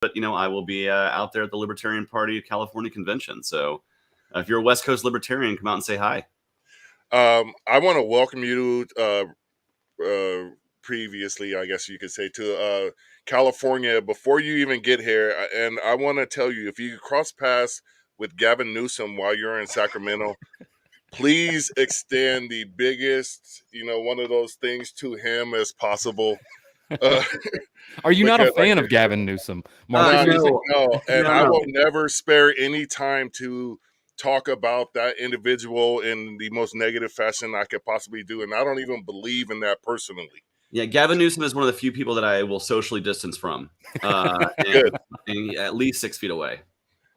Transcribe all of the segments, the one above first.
but I will be out there at the Libertarian Party California convention. So if you're a West Coast Libertarian, come out and say hi. I want to welcome you previously, I guess you could say, to California before you even get here. And I want to tell you, if you cross paths with Gavin Newsom while you're in Sacramento, please extend the biggest, one of those things to him as possible. Are you not a fan of Gavin Newsom, Mark? No. And I will never spare any time to talk about that individual in the most negative fashion I could possibly do. And I don't even believe in that personally. Yeah, Gavin Newsom is one of the few people that I will socially distance from. Good. And at least 6 feet away.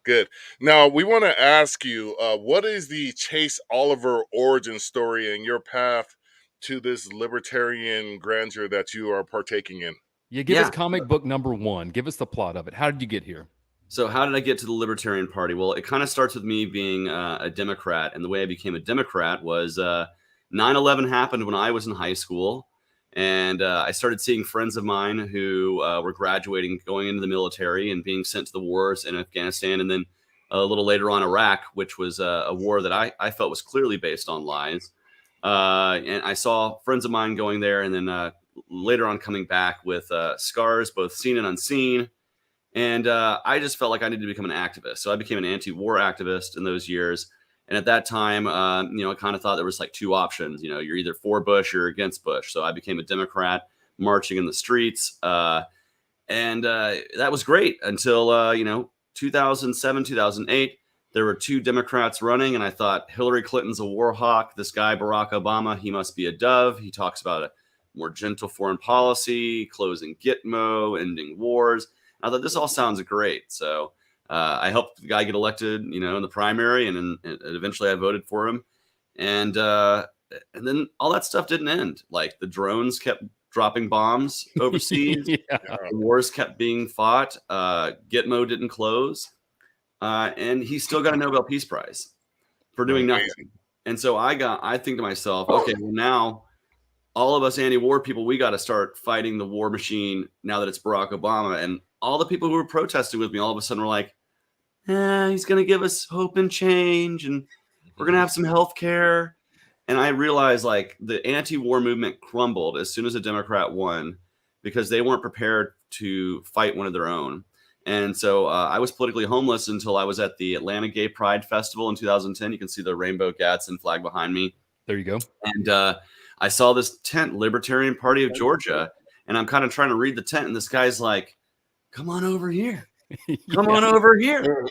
Good. Now, we want to ask you, what is the Chase Oliver origin story and your path to this libertarian grandeur that you are partaking in? Yeah, give us comic book number 1. Give us the plot of it. How did you get here? So how did I get to the Libertarian Party? Well, it kind of starts with me being a Democrat. And the way I became a Democrat was 9/11 happened when I was in high school. And I started seeing friends of mine who were graduating, going into the military and being sent to the wars in Afghanistan. And then a little later on, Iraq, which was a war that I felt was clearly based on lies. And I saw friends of mine going there and then later on coming back with scars, both seen and unseen. And I just felt like I needed to become an activist. So I became an anti-war activist in those years. And at that time, I kind of thought there was like 2 options. You're either for Bush or against Bush. So I became a Democrat marching in the streets. And that was great until, 2007, 2008. There were 2 Democrats running. And I thought Hillary Clinton's a war hawk. This guy, Barack Obama, he must be a dove. He talks about a more gentle foreign policy, closing Gitmo, ending wars. I thought this all sounds great. So I helped the guy get elected, in the primary, and eventually I voted for him. And then all that stuff didn't end. Like the drones kept dropping bombs overseas. The wars kept being fought. Gitmo didn't close. And he still got a Nobel Peace Prize for doing nothing. And so I think to myself, okay, well now all of us anti-war people, we got to start fighting the war machine now that it's Barack Obama. And all the people who were protesting with me all of a sudden were like, he's going to give us hope and change, and we're going to have some health care. And I realized like the anti-war movement crumbled as soon as a Democrat won because they weren't prepared to fight one of their own. And so I was politically homeless until I was at the Atlanta Gay Pride Festival in 2010. You can see the rainbow Gadsden flag behind me. There you go. And I saw this tent, Libertarian Party of Georgia, and I'm kind of trying to read the tent, and this guy's like, come on over here. Come on over here.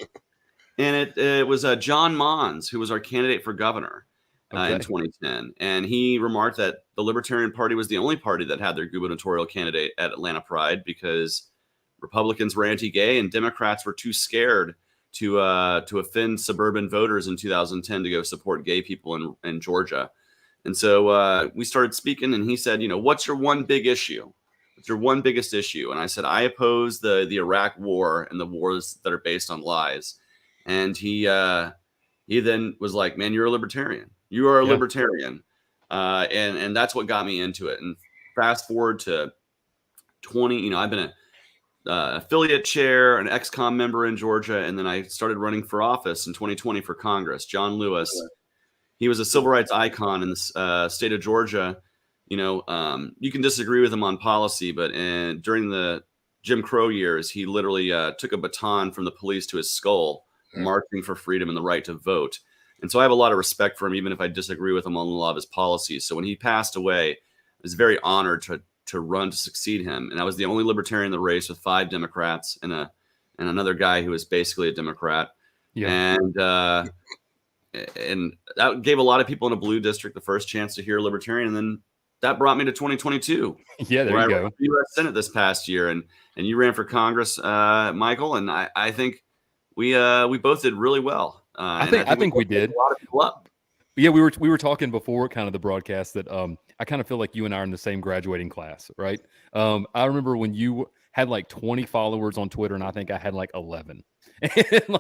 And it was John Mons, who was our candidate for governor in 2010. And he remarked that the Libertarian Party was the only party that had their gubernatorial candidate at Atlanta Pride because Republicans were anti-gay and Democrats were too scared to offend suburban voters in 2010 to go support gay people in Georgia. And so we started speaking, and he said, what's your one big issue? What's your one biggest issue? And I said, I oppose the Iraq war and the wars that are based on lies. And he then was like, man, you're a libertarian. You are a libertarian. And that's what got me into it. And fast forward to 20, I've been an affiliate chair, an ex-com member in Georgia. And then I started running for office in 2020 for Congress. John Lewis, he was a civil rights icon in the state of Georgia. You can disagree with him on policy, but during the Jim Crow years, he literally took a baton from the police to his skull, marching for freedom and the right to vote. And so I have a lot of respect for him, even if I disagree with him on a lot of his policies. So when he passed away, I was very honored to run to succeed him. And I was the only libertarian in the race with 5 Democrats and another guy who was basically a Democrat. Yeah. And that gave a lot of people in a blue district the first chance to hear libertarian. And then that brought me to 2022. Yeah, there you go. The U.S. Senate this past year, and you ran for Congress, Michael, and I think we both did really well. I think we did. A lot of people up. Yeah, we were talking before kind of the broadcast that I kind of feel like you and I are in the same graduating class, right? I remember when you had like 20 followers on Twitter, and I think I had like 11. And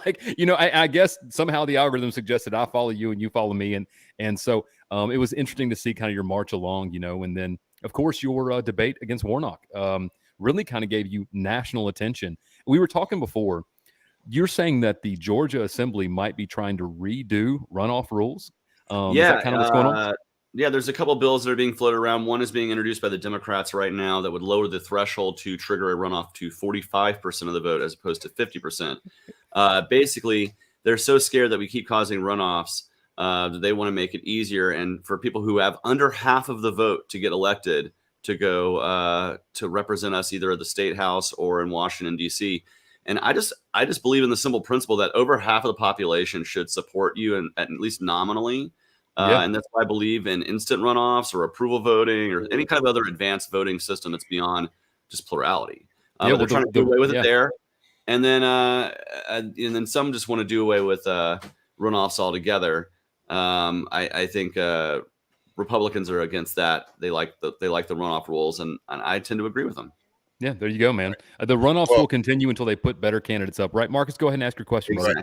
I guess somehow the algorithm suggested I follow you and you follow me, and so it was interesting to see kind of your march along, and then of course your debate against Warnock really kind of gave you national attention. We were talking before. You're saying that the Georgia Assembly might be trying to redo runoff rules. Is that kind of what's going on? Yeah, there's a couple bills that are being floated around. One is being introduced by the Democrats right now that would lower the threshold to trigger a runoff to 45% of the vote as opposed to 50%. Basically, they're so scared that we keep causing runoffs that they want to make it easier. And for people who have under half of the vote to get elected to go to represent us either at the state house or in Washington, D.C. And I just believe in the simple principle that over half of the population should support you at least nominally. And that's why I believe in instant runoffs or approval voting or any kind of other advanced voting system that's beyond just plurality. But they're trying to do away with it there. And then some just want to do away with runoffs altogether. I think Republicans are against that. They like the runoff rules, and I tend to agree with them. Yeah, there you go, man. The runoffs will continue until they put better candidates up, right? Marcus, go ahead and ask your question. Right.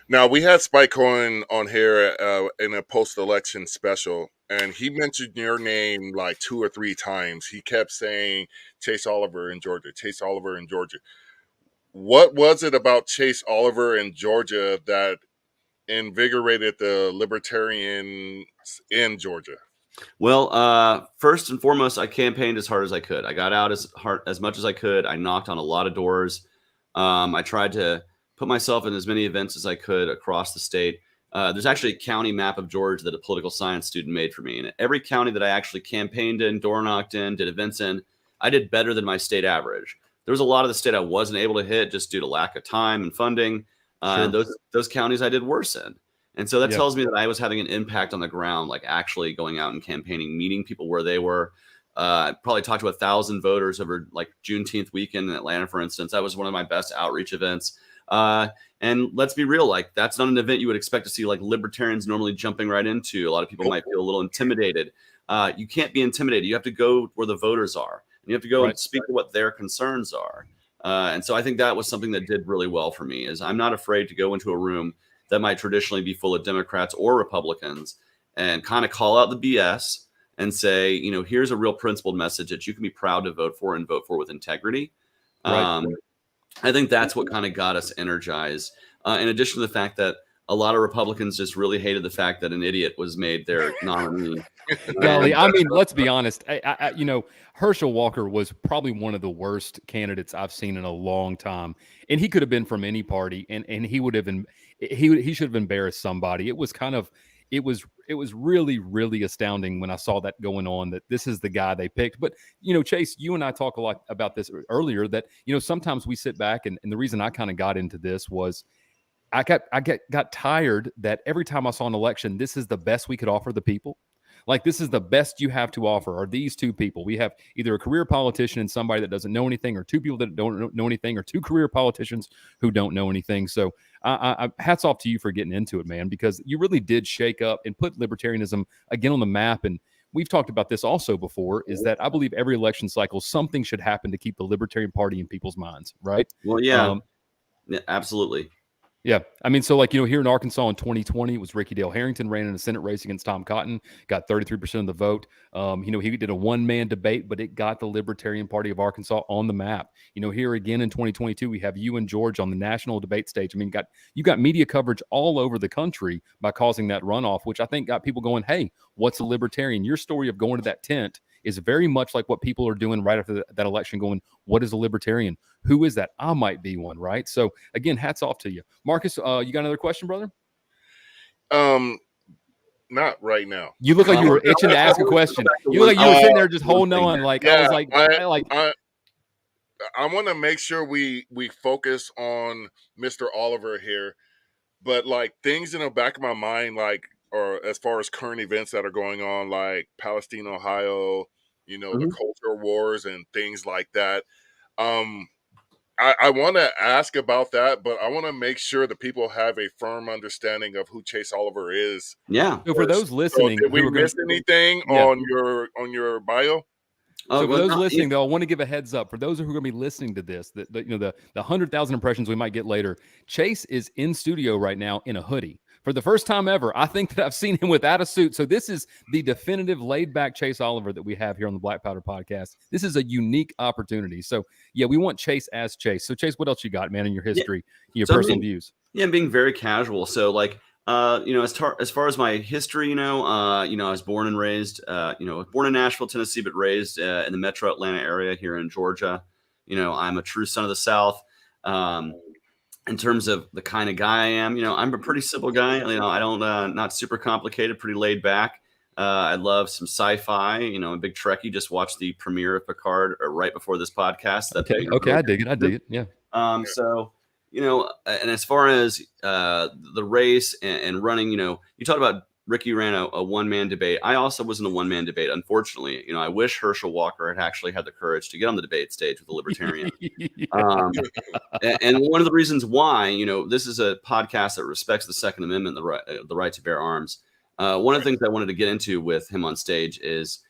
Now, we had Spike Cohen on here in a post-election special, and he mentioned your name like 2 or 3 times. He kept saying Chase Oliver in Georgia, Chase Oliver in Georgia. What was it about Chase Oliver in Georgia that invigorated the libertarians in Georgia? Well, first and foremost, I campaigned as hard as I could. I got out as much as I could. I knocked on a lot of doors. I tried to put myself in as many events as I could across the state. There's actually a county map of Georgia that a political science student made for me. And every county that I actually campaigned in, door knocked in, did events in, I did better than my state average. There was a lot of the state I wasn't able to hit just due to lack of time and funding. And those counties I did worse in. And so that tells me that I was having an impact on the ground, like actually going out and campaigning, meeting people where they were. I probably talked to 1,000 voters over like Juneteenth weekend in Atlanta, for instance. That was one of my best outreach events. And let's be real, like that's not an event you would expect to see like libertarians normally jumping right into. A lot of people might feel a little intimidated. You can't be intimidated. You have to go where the voters are. And you have to go and speak to what their concerns are. And so I think that was something that did really well for me is I'm not afraid to go into a room that might traditionally be full of Democrats or Republicans and kind of call out the BS and say, you know, here's a real principled message that you can be proud to vote for and vote for with integrity. I think that's what kind of got us energized. In addition to the fact that a lot of Republicans just really hated the fact that an idiot was made their nominee. Golly, I mean, let's be honest. You know, Herschel Walker was probably one of the worst candidates I've seen in a long time, and he could have been from any party, and he would have been he should have embarrassed somebody. It was kind of it was really, really astounding when I saw that going on, that this is the guy they picked. But, you know, Chase, you and I talk a lot about this earlier, that, you know, sometimes we sit back and the reason I kind of got into this was I got tired that every time I saw an election, this is the best we could offer the people. Like, this is the best you have to offer are these two people. We have either a career politician and somebody that doesn't know anything, or two people that don't know anything, or two career politicians who don't know anything. So I hats off to you for getting into it, man, because you really did shake up and put libertarianism again on the map. And we've talked about this also before, is that I believe every election cycle, something should happen to keep the Libertarian Party in people's minds, right? Well, yeah, absolutely. Yeah. I mean, so like, you know, here in Arkansas in 2020, it was Ricky Dale Harrington ran in a Senate race against Tom Cotton, got 33% of the vote. You know, he did a one-man debate, but it got the Libertarian Party of Arkansas on the map. You know, here again in 2022, we have you and George on the national debate stage. I mean, you got media coverage all over the country by causing that runoff, which I think got people going, hey, what's a libertarian? Your story of going to that tent is very much like what people are doing right after that election, going, what is a libertarian? Who is that? I might be one, right? So again, hats off to you. Marcus, you got another question, brother? Not right now. You look like you were itching to ask a question. You look like you were sitting there just holding on. Like, yeah, I was like, I want to make sure we focus on Mr. Oliver here, but like things in the back of my mind, like, or as far as current events that are going on, like Palestine, Ohio, you know, the culture wars and things like that. I want to ask about that, but I want to make sure that people have a firm understanding of who Chase Oliver is. Yeah. So for those listening, did we miss anything on your bio? So for those listening, though, I want to give a heads up for those who are going to be listening to this. The 100,000 impressions we might get later. Chase is in studio right now in a hoodie. For the first time ever, I think that I've seen him without a suit. So this is the definitive laid-back Chase Oliver that we have here on the Black Powder Podcast. This is a unique opportunity. So, yeah, we want Chase as Chase. So, Chase, what else you got, man, in your history, your personal views? Yeah, I'm being very casual. So, like, as far as my history, I was born and raised, born in Nashville, Tennessee, but raised in the Metro Atlanta area here in Georgia. I'm a true son of the South. In terms of the kind of guy I am, I'm a pretty simple guy. I don't, not super complicated, pretty laid back. I love some sci-fi. I'm a big Trekkie. Just watched the premiere of Picard right before this podcast. Okay, I dig it. Yeah. So, and as far as the race and running, you talked about Ricky ran a one-man debate. I also was in a one-man debate. Unfortunately, I wish Herschel Walker had actually had the courage to get on the debate stage with a libertarian. And one of the reasons why, this is a podcast that respects the Second Amendment, the right to bear arms. One of the things I wanted to get into with him on stage is,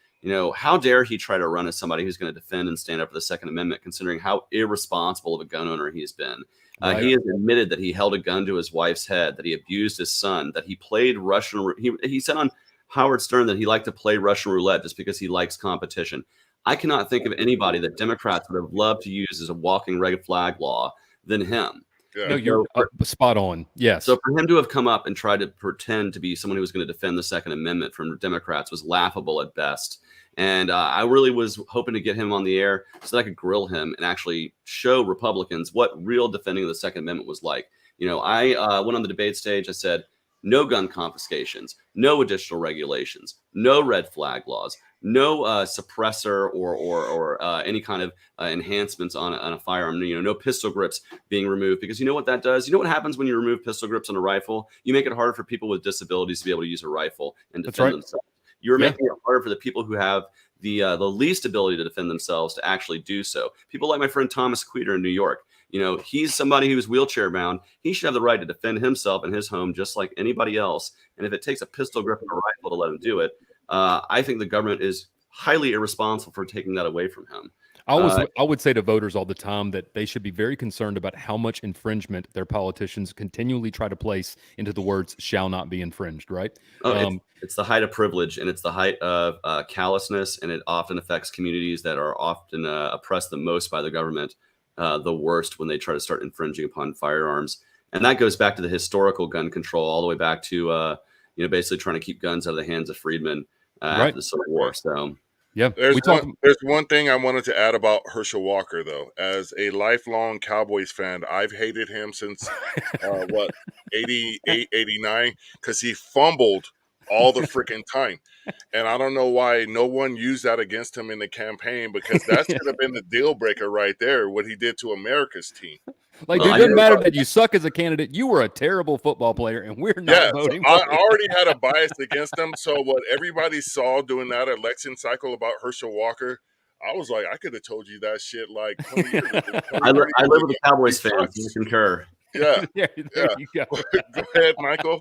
how dare he try to run as somebody who's going to defend and stand up for the Second Amendment, considering how irresponsible of a gun owner he's been. He has admitted that he held a gun to his wife's head, that he abused his son, that he played Russian. He said on Howard Stern that he liked to play Russian roulette just because he likes competition. I cannot think of anybody that Democrats would have loved to use as a walking red flag law than him. Yeah. No, you're spot on. Yes. So for him to have come up and tried to pretend to be someone who was going to defend the Second Amendment from Democrats was laughable at best. And I really was hoping to get him on the air so that I could grill him and actually show Republicans what real defending of the Second Amendment was like. I went on the debate stage. I said, no gun confiscations, no additional regulations, no red flag laws, no suppressor or any kind of enhancements on a firearm. No pistol grips being removed, because you know what that does? You know what happens when you remove pistol grips on a rifle? You make it harder for people with disabilities to be able to use a rifle and defend themselves. You're making it harder for the people who have the least ability to defend themselves to actually do so. People like my friend Thomas Queter in New York. He's somebody who's wheelchair bound. He should have the right to defend himself in his home just like anybody else. And if it takes a pistol grip and a rifle to let him do it, I think the government is highly irresponsible for taking that away from him. I would say to voters all the time that they should be very concerned about how much infringement their politicians continually try to place into the words "shall not be infringed." Right? It's the height of privilege, and it's the height of callousness, and it often affects communities that are often oppressed the most by the government, the worst when they try to start infringing upon firearms. And that goes back to the historical gun control, all the way back to basically trying to keep guns out of the hands of freedmen after the Civil War. So. Yeah, there's one thing I wanted to add about Herschel Walker, though. As a lifelong Cowboys fan, I've hated him since 88, 89, because he fumbled all the freaking time. And I don't know why no one used that against him in the campaign, because that should have been the deal breaker right there, what he did to America's team. Like, it doesn't matter that you suck as a candidate. You were a terrible football player, and we're not voting for you. I already had a bias against him. So what everybody saw doing that election cycle about Herschel Walker, I was like, I could have told you that shit like 20 years ago. I live with a Cowboys fan. You concur. Yeah. There you go. Go ahead, Michael.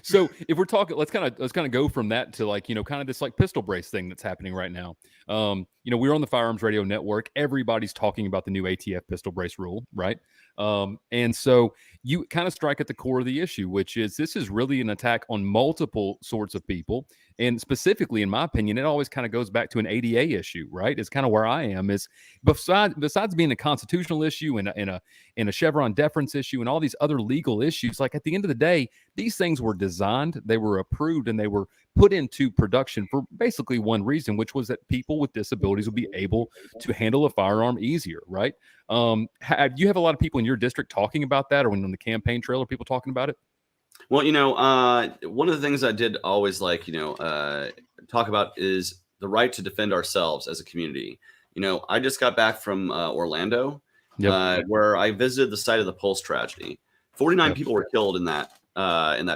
So if we're talking, let's kind of go from that to kind of this pistol brace thing that's happening right now. We're on the Firearms Radio Network. Everybody's talking about the new ATF pistol brace rule, right? And so you kind of strike at the core of the issue, which is this is really an attack on multiple sorts of people. And specifically, in my opinion, it always kind of goes back to an ADA issue, right? It's kind of where I am, is besides being a constitutional issue and a Chevron deference issue and all these other legal issues, like at the end of the day, these things were designed, they were approved, and they were put into production for basically one reason, which was that people with disabilities would be able to handle a firearm easier, right? Do you have a lot of people in your district talking about that, or when on the campaign trail, are people talking about it? Well, one of the things I did always talk about is the right to defend ourselves as a community. I just got back from Orlando, where I visited the site of the Pulse tragedy. 49 people were killed in that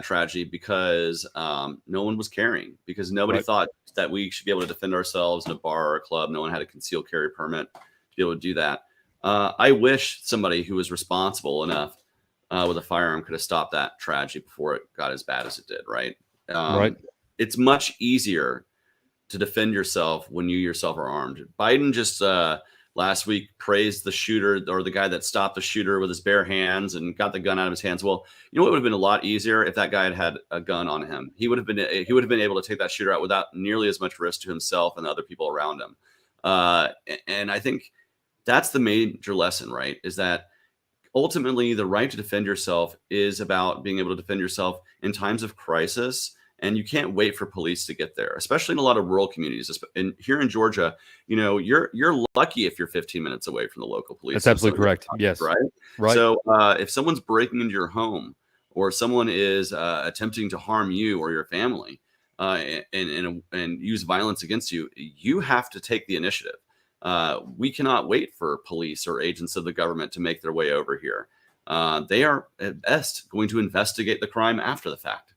tragedy because no one was carrying, because nobody thought that we should be able to defend ourselves in a bar or a club. No one had a concealed carry permit to be able to do that. I wish somebody who was responsible enough with a firearm could have stopped that tragedy before it got as bad as it did, right? It's much easier to defend yourself when you yourself are armed. Biden just last week praised the shooter or the guy that stopped the shooter with his bare hands and got the gun out of his hands. Well, you know what would have been a lot easier if that guy had had a gun on him. He would have been able to take that shooter out without nearly as much risk to himself and the other people around him. And I think that's the major lesson, right? Is that ultimately the right to defend yourself is about being able to defend yourself in times of crisis. And you can't wait for police to get there, especially in a lot of rural communities. And here in Georgia, you're lucky if you're 15 minutes away from the local police. That's absolutely correct. Yes. Right. So if someone's breaking into your home or someone is attempting to harm you or your family and use violence against you, you have to take the initiative. We cannot wait for police or agents of the government to make their way over here. They are at best going to investigate the crime after the fact.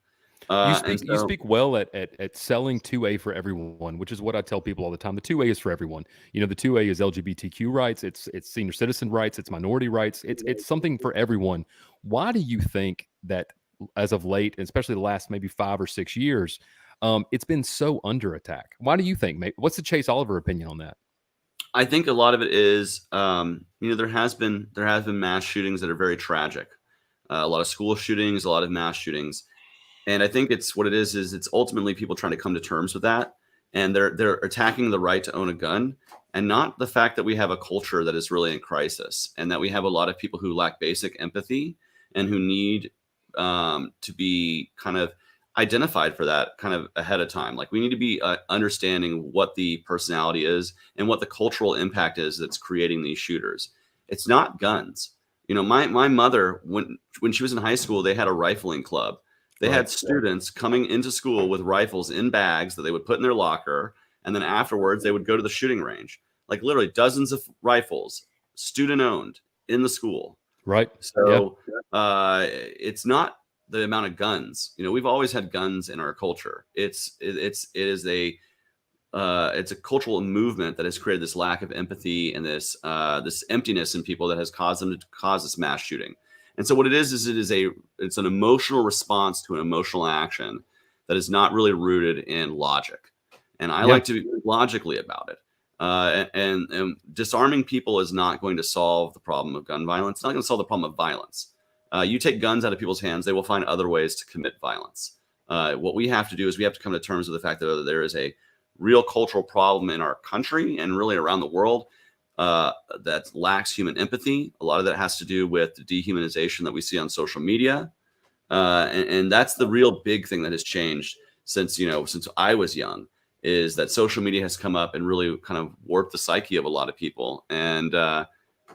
You speak well at selling 2A for everyone, which is what I tell people all the time. The 2A is for everyone. The 2A is LGBTQ rights. It's senior citizen rights. It's minority rights. It's something for everyone. Why do you think that as of late, especially the last maybe 5 or 6 years, it's been so under attack? Why do you think? What's the Chase Oliver opinion on that? I think a lot of it is, there has been mass shootings that are very tragic. A lot of school shootings, a lot of mass shootings. And I think it's ultimately people trying to come to terms with that. And they're attacking the right to own a gun and not the fact that we have a culture that is really in crisis and that we have a lot of people who lack basic empathy and who need to be kind of identified for that kind of ahead of time. Like we need to be understanding what the personality is and what the cultural impact is that's creating these shooters. It's not guns. My mother, when she was in high school, they had a rifling club. They had students coming into school with rifles in bags that they would put in their locker. And then afterwards, they would go to the shooting range, like literally dozens of rifles, student owned in the school. Right. So it's not the amount of guns. We've always had guns in our culture. It's a cultural movement that has created this lack of empathy and this emptiness in people that has caused them to cause this mass shooting. And so what it is it's an emotional response to an emotional action that is not really rooted in logic. And I like to be logically about it. And disarming people is not going to solve the problem of gun violence. It's not going to solve the problem of violence. You take guns out of people's hands, they will find other ways to commit violence. What we have to do is we have to come to terms with the fact that there is a real cultural problem in our country and really around the world that lacks human empathy. A lot of that has to do with the dehumanization that we see on social media. And that's the real big thing that has changed since I was young, is that social media has come up and really kind of warped the psyche of a lot of people. And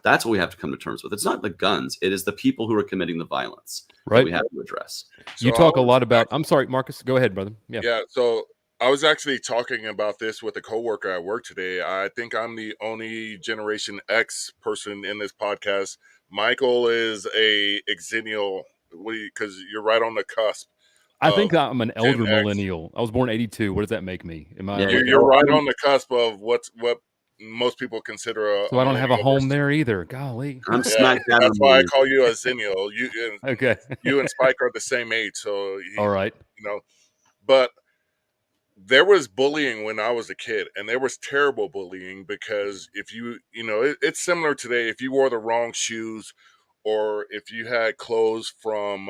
that's what we have to come to terms with. It's not the guns. It is the people who are committing the violence that we have to address. You talk a lot about, I'm sorry, Marcus, go ahead, brother. Yeah. So I was actually talking about this with a coworker at work today. I think I'm the only Generation X person in this podcast. Michael is a exennial, because you're right on the cusp. I think I'm an elder millennial. I was born 82. What does that make me? You're right on the cusp of what most people consider so I don't have a home there either. Golly. I'm smack dab. That's why I call you a Zennial. Okay. You and Spike are the same age, so all right. But there was bullying when I was a kid, and there was terrible bullying because if it's similar today. If you wore the wrong shoes, or if you had clothes from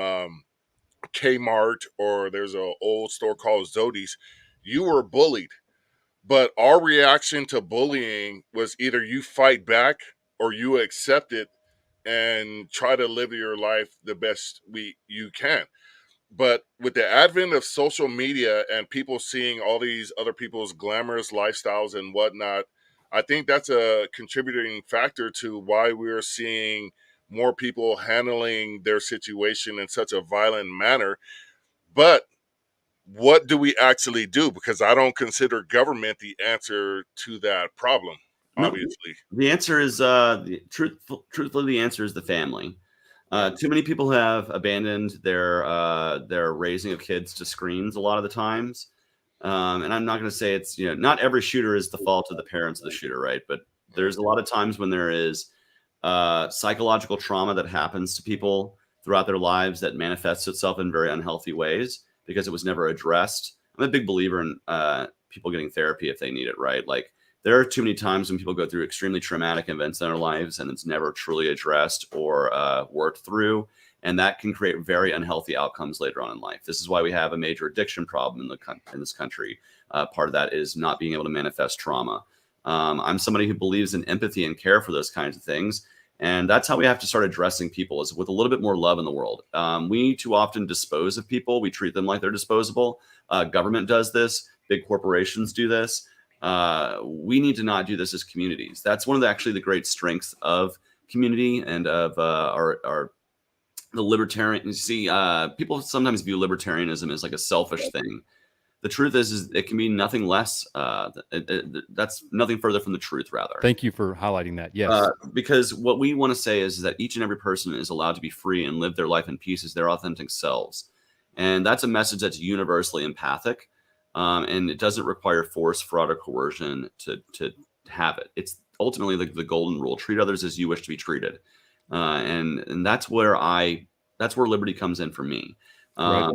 Kmart, or there's an old store called Zodi's, you were bullied. But our reaction to bullying was either you fight back or you accept it and try to live your life the best you can. But with the advent of social media and people seeing all these other people's glamorous lifestyles and whatnot, I think that's a contributing factor to why we're seeing more people handling their situation in such a violent manner. But what do we actually do? Because I don't consider government the answer to that problem, obviously. No, the answer is, truthfully, the answer is the family. Too many people have abandoned their raising of kids to screens a lot of the times. And I'm not going to say it's, not every shooter is the fault of the parents of the shooter, right? But there's a lot of times when there is psychological trauma that happens to people throughout their lives that manifests itself in very unhealthy ways, because it was never addressed. I'm a big believer in people getting therapy if they need it, right? Like there are too many times when people go through extremely traumatic events in their lives and it's never truly addressed or worked through. And that can create very unhealthy outcomes later on in life. This is why we have a major addiction problem in this country. Part of that is not being able to manifest trauma. I'm somebody who believes in empathy and care for those kinds of things. And that's how we have to start addressing people, is with a little bit more love in the world. We too often dispose of people. We treat them like they're disposable. Government does this. Big corporations do this. We need to not do this as communities. That's one of actually the great strengths of community and of the libertarian. You see, people sometimes view libertarianism as like a selfish thing. The truth is it can be nothing less. That's nothing further from the truth, rather. Thank you for highlighting that. Yes. Because what we want to say is that each and every person is allowed to be free and live their life in peace as their authentic selves. And that's a message that's universally empathic. And it doesn't require force, fraud, or coercion to have it. It's ultimately the golden rule: treat others as you wish to be treated. And that's where liberty comes in for me. Right.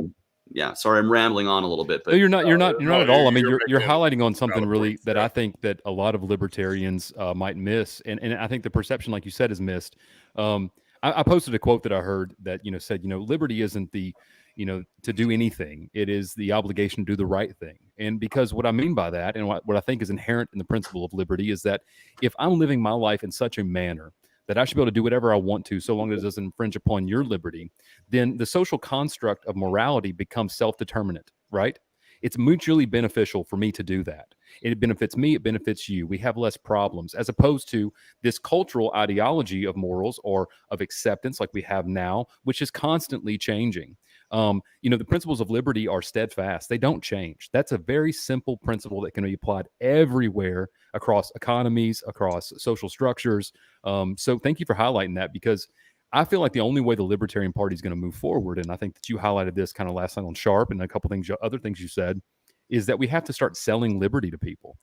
Yeah, sorry, I'm rambling on a little bit, but no, you're not at all. I mean, you're highlighting on something really that I think that a lot of libertarians might miss, and I think the perception, like you said, is missed. I posted a quote that I heard that said, liberty isn't the to do anything; it is the obligation to do the right thing. And because what I mean by that, and what I think is inherent in the principle of liberty, is that if I'm living my life in such a manner that I should be able to do whatever I want to, so long as it doesn't infringe upon your liberty, then the social construct of morality becomes self-determinate, right? It's mutually beneficial for me to do that. It benefits me, it benefits you. We have less problems, as opposed to this cultural ideology of morals or of acceptance like we have now, which is constantly changing. The principles of liberty are steadfast. They don't change. That's a very simple principle that can be applied everywhere across economies, across social structures. So thank you for highlighting that, because I feel like the only way the Libertarian Party is going to move forward, and I think that you highlighted this kind of last night on Sharp and a couple things, other things you said, is that we have to start selling liberty to people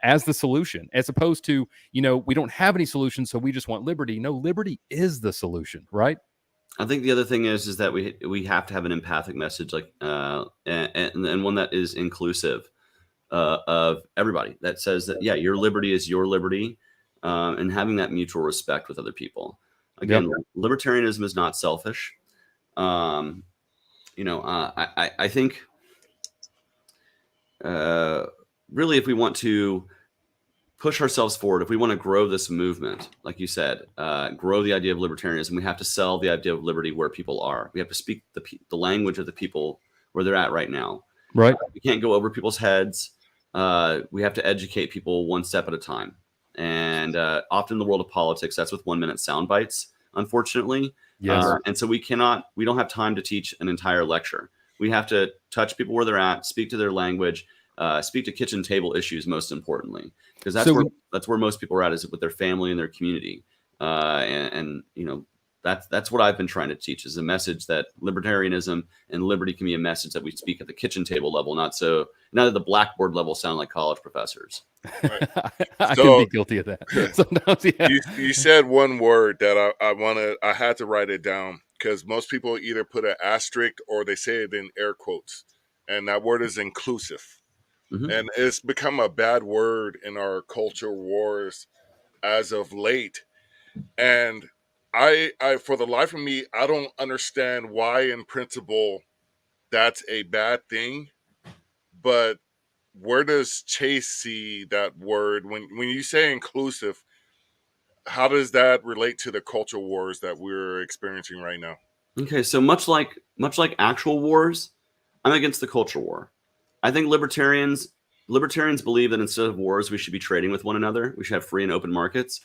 as the solution, as opposed to, we don't have any solutions, so we just want liberty. No, liberty is the solution, right? I think the other thing is that we have to have an empathic message, like and one that is inclusive of everybody, that says that your liberty is your liberty, and having that mutual respect with other people. Again, libertarianism is not selfish. I think really, if we want to push ourselves forward, if we want to grow this movement, like you said, grow the idea of libertarianism, we have to sell the idea of liberty where people are. We have to speak the language of the people where they're at right now. Right. We can't go over people's heads. We have to educate people one step at a time. And often in the world of politics, that's with 1 minute sound bites, unfortunately. Yes. And so we don't have time to teach an entire lecture. We have to touch people where they're at, speak to their language, speak to kitchen table issues, most importantly, because that's where most people are at, is with their family and their community. That's what I've been trying to teach, is a message that libertarianism and liberty can be a message that we speak at the kitchen table level, not at the blackboard level, sound like college professors. Right. I can be guilty of that sometimes. Yeah. You said one word that I had to write it down, because most people either put an asterisk or they say it in air quotes, and that word is inclusive. Mm-hmm. And it's become a bad word in our culture wars as of late. And I for the life of me, I don't understand why in principle that's a bad thing. But where does Chase see that word when you say inclusive? How does that relate to the culture wars that we're experiencing right now? Okay, so much like actual wars, I'm against the culture war. I think libertarians believe that instead of wars, we should be trading with one another. We should have free and open markets.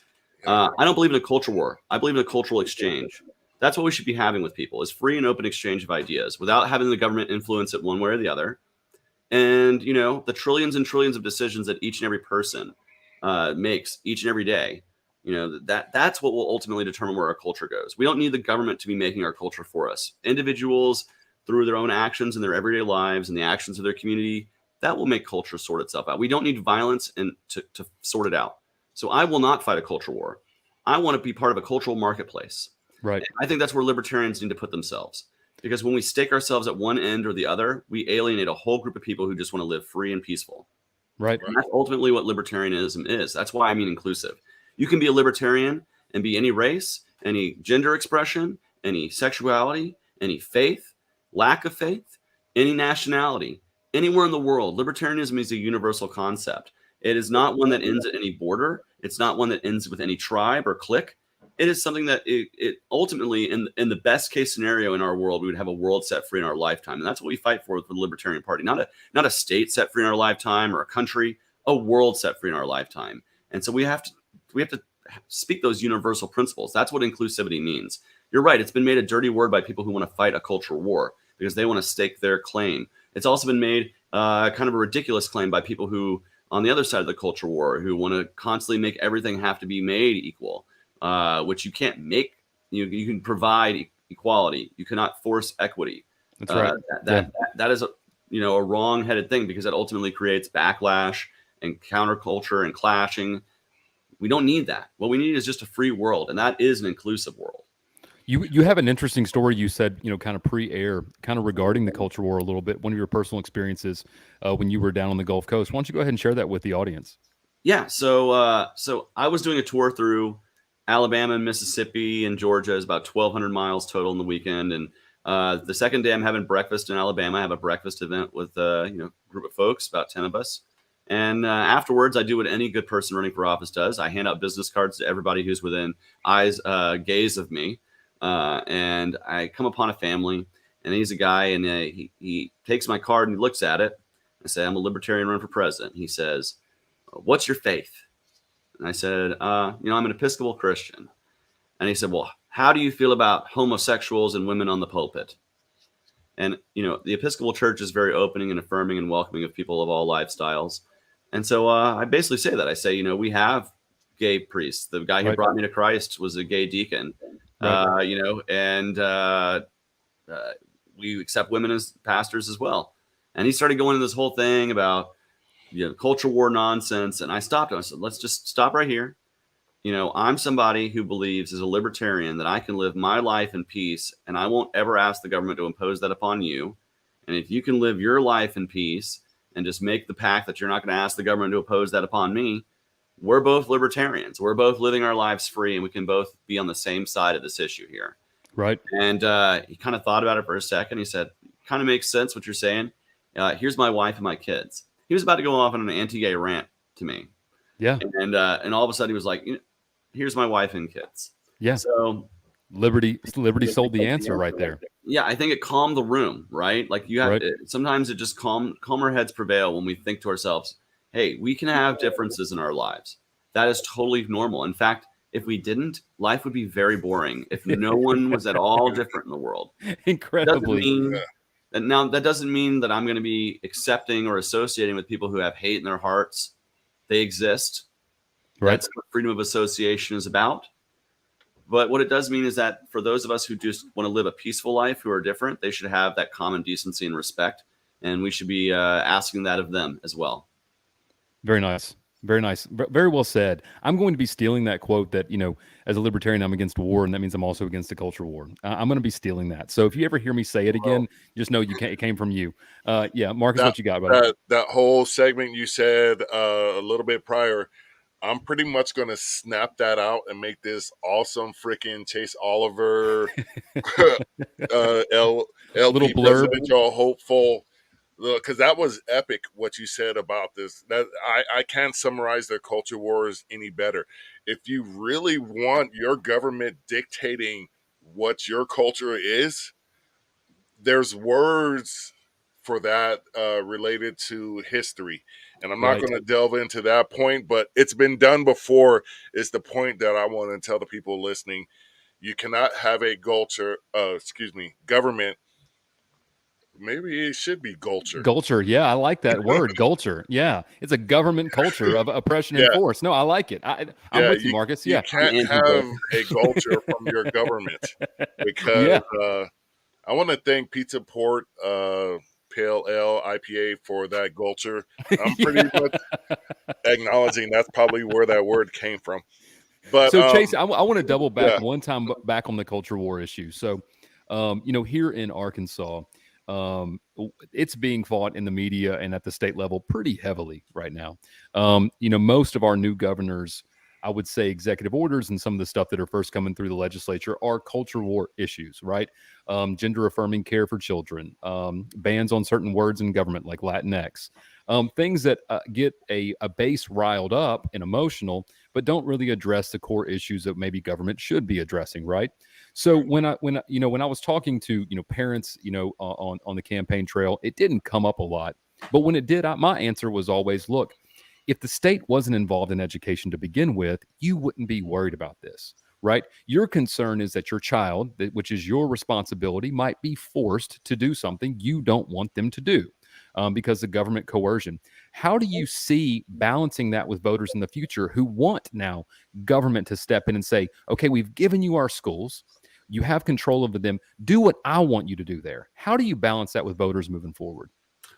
I don't believe in a culture war. I believe in a cultural exchange. That's what we should be having with people, is free and open exchange of ideas without having the government influence it one way or the other. And, the trillions and trillions of decisions that each and every person makes each and every day, that's what will ultimately determine where our culture goes. We don't need the government to be making our culture for us. Individuals, through their own actions in their everyday lives and the actions of their community, that will make culture sort itself out. We don't need violence to sort it out. So I will not fight a culture war. I want to be part of a cultural marketplace. Right. And I think that's where libertarians need to put themselves. Because when we stake ourselves at one end or the other, we alienate a whole group of people who just want to live free and peaceful. Right. And that's ultimately what libertarianism is. That's why I mean inclusive. You can be a libertarian and be any race, any gender expression, any sexuality, any faith, lack of faith, any nationality, anywhere in the world. Libertarianism is a universal concept. It is not one that ends at any border. It's not one that ends with any tribe or clique. It is something that it ultimately, in the best case scenario in our world, we would have a world set free in our lifetime. And that's what we fight for the Libertarian Party. Not a state set free in our lifetime or a country, a world set free in our lifetime. And so we have to speak those universal principles. That's what inclusivity means. You're right. It's been made a dirty word by people who want to fight a cultural war because they want to stake their claim. It's also been made kind of a ridiculous claim by people who, on the other side of the culture war, who want to constantly make everything have to be made equal, which you can't make. You can provide equality. You cannot force equity. That's right. That is a wrong-headed thing because that ultimately creates backlash and counterculture and clashing. We don't need that. What we need is just a free world, and that is an inclusive world. You have an interesting story you said, kind of pre-air, kind of regarding the culture war a little bit, one of your personal experiences when you were down on the Gulf Coast. Why don't you go ahead and share that with the audience? Yeah, so I was doing a tour through Alabama and Mississippi and Georgia. Is about 1,200 miles total in the weekend. And the second day I'm having breakfast in Alabama. I have a breakfast event with a group of folks, about 10 of us. And afterwards, I do what any good person running for office does. I hand out business cards to everybody who's within gaze of me. And I come upon a family, and he's a guy, and he takes my card and he looks at it. I say, I'm a libertarian running for president. He says, what's your faith? And I said, I'm an Episcopal Christian. And he said, well, how do you feel about homosexuals and women on the pulpit? And, the Episcopal Church is very opening and affirming and welcoming of people of all lifestyles. And so I basically say that. I say, we have gay priests. The guy who brought me to Christ was a gay deacon. And we accept women as pastors as well. And he started going into this whole thing about, culture war nonsense. And I stopped him. I said, let's just stop right here. I'm somebody who believes as a libertarian that I can live my life in peace, and I won't ever ask the government to impose that upon you. And if you can live your life in peace and just make the pact that you're not going to ask the government to impose that upon me, we're both libertarians. We're both living our lives free, and we can both be on the same side of this issue here. Right. And he kind of thought about it for a second. He said, kind of makes sense what you're saying. Here's my wife and my kids. He was about to go off on an anti-gay rant to me. Yeah. And all of a sudden he was like, here's my wife and kids. Yeah. So Liberty sold the answer right there. Yeah. I think it calmed the room, right? Like sometimes it just calmer heads prevail when we think to ourselves, hey, we can have differences in our lives. That is totally normal. In fact, if we didn't, life would be very boring if no one was at all different in the world. Incredibly. That doesn't mean that I'm going to be accepting or associating with people who have hate in their hearts. They exist. Right. That's what freedom of association is about. But what it does mean is that for those of us who just want to live a peaceful life, who are different, they should have that common decency and respect. And we should be asking that of them as well. Very nice. Very nice. Very well said. I'm going to be stealing that quote that, as a libertarian, I'm against war, and that means I'm also against the culture war. I'm going to be stealing that. So if you ever hear me say it again, just know it came from you. Yeah, Marcus, what you got about it? That whole segment you said a little bit prior, I'm pretty much going to snap that out and make this awesome freaking Chase Oliver LP presidential hopeful. Because that was epic what you said about this. That I can't summarize the culture wars any better. If you really want your government dictating what your culture is, there's words for that related to history. And I'm not going to delve into that point, but it's been done before. Is the point that I want to tell the people listening. You cannot have a government. Maybe it should be culture. Culture, yeah, I like that word, culture. Yeah, it's a government culture of oppression and force. No, I like it. I'm with you, Marcus. You can't have a culture from your government because I want to thank Pizza Port Pale Ale IPA for that culture. I'm pretty much acknowledging that's probably where that word came from. But so Chase, I want to double back one time back on the culture war issue. So, here in Arkansas, It's being fought in the media and at the state level pretty heavily right now. Most of our new governors, I would say executive orders and some of the stuff that are first coming through the legislature are culture war issues, right? Gender affirming care for children, bans on certain words in government like Latinx, things that get a base riled up and emotional, but don't really address the core issues that maybe government should be addressing, right? So when I was talking to parents on the campaign trail, it didn't come up a lot, but when it did, my answer was always, look, if the state wasn't involved in education to begin with, you wouldn't be worried about this, right? Your concern is that your child, which is your responsibility, might be forced to do something you don't want them to do because of government coercion. How do you see balancing that with voters in the future who want now government to step in and say, okay, we've given you our schools, you have control over them, do what I want you to do there? How do you balance that with voters moving forward?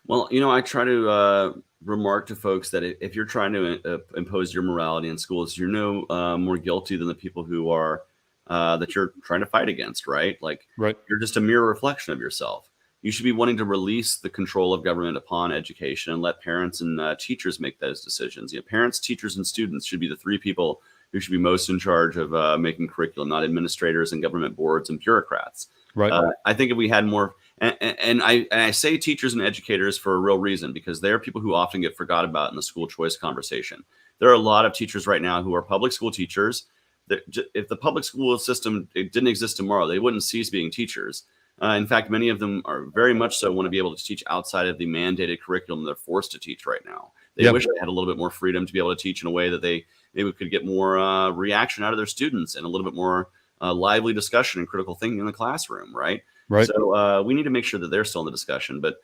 Well, I try to remark to folks that if you're trying to impose your morality in schools, you're no more guilty than the people who are that you're trying to fight against, right? Like, Right. you're just a mere reflection of yourself. You should be wanting to release the control of government upon education and let parents and teachers make those decisions. Parents, teachers, and students should be the three people who should be most in charge of making curriculum, not administrators and government boards and bureaucrats. Right. I think if we had more, and I say teachers and educators for a real reason, because they're people who often get forgot about in the school choice conversation. There are a lot of teachers right now who are public school teachers. That if the public school system didn't exist tomorrow, they wouldn't cease being teachers. In fact, many of them are very much so want to be able to teach outside of the mandated curriculum they're forced to teach right now. They wish they had a little bit more freedom to be able to teach in a way that they maybe could get more reaction out of their students and a little bit more lively discussion and critical thinking in the classroom, right? Right. So we need to make sure that they're still in the discussion. But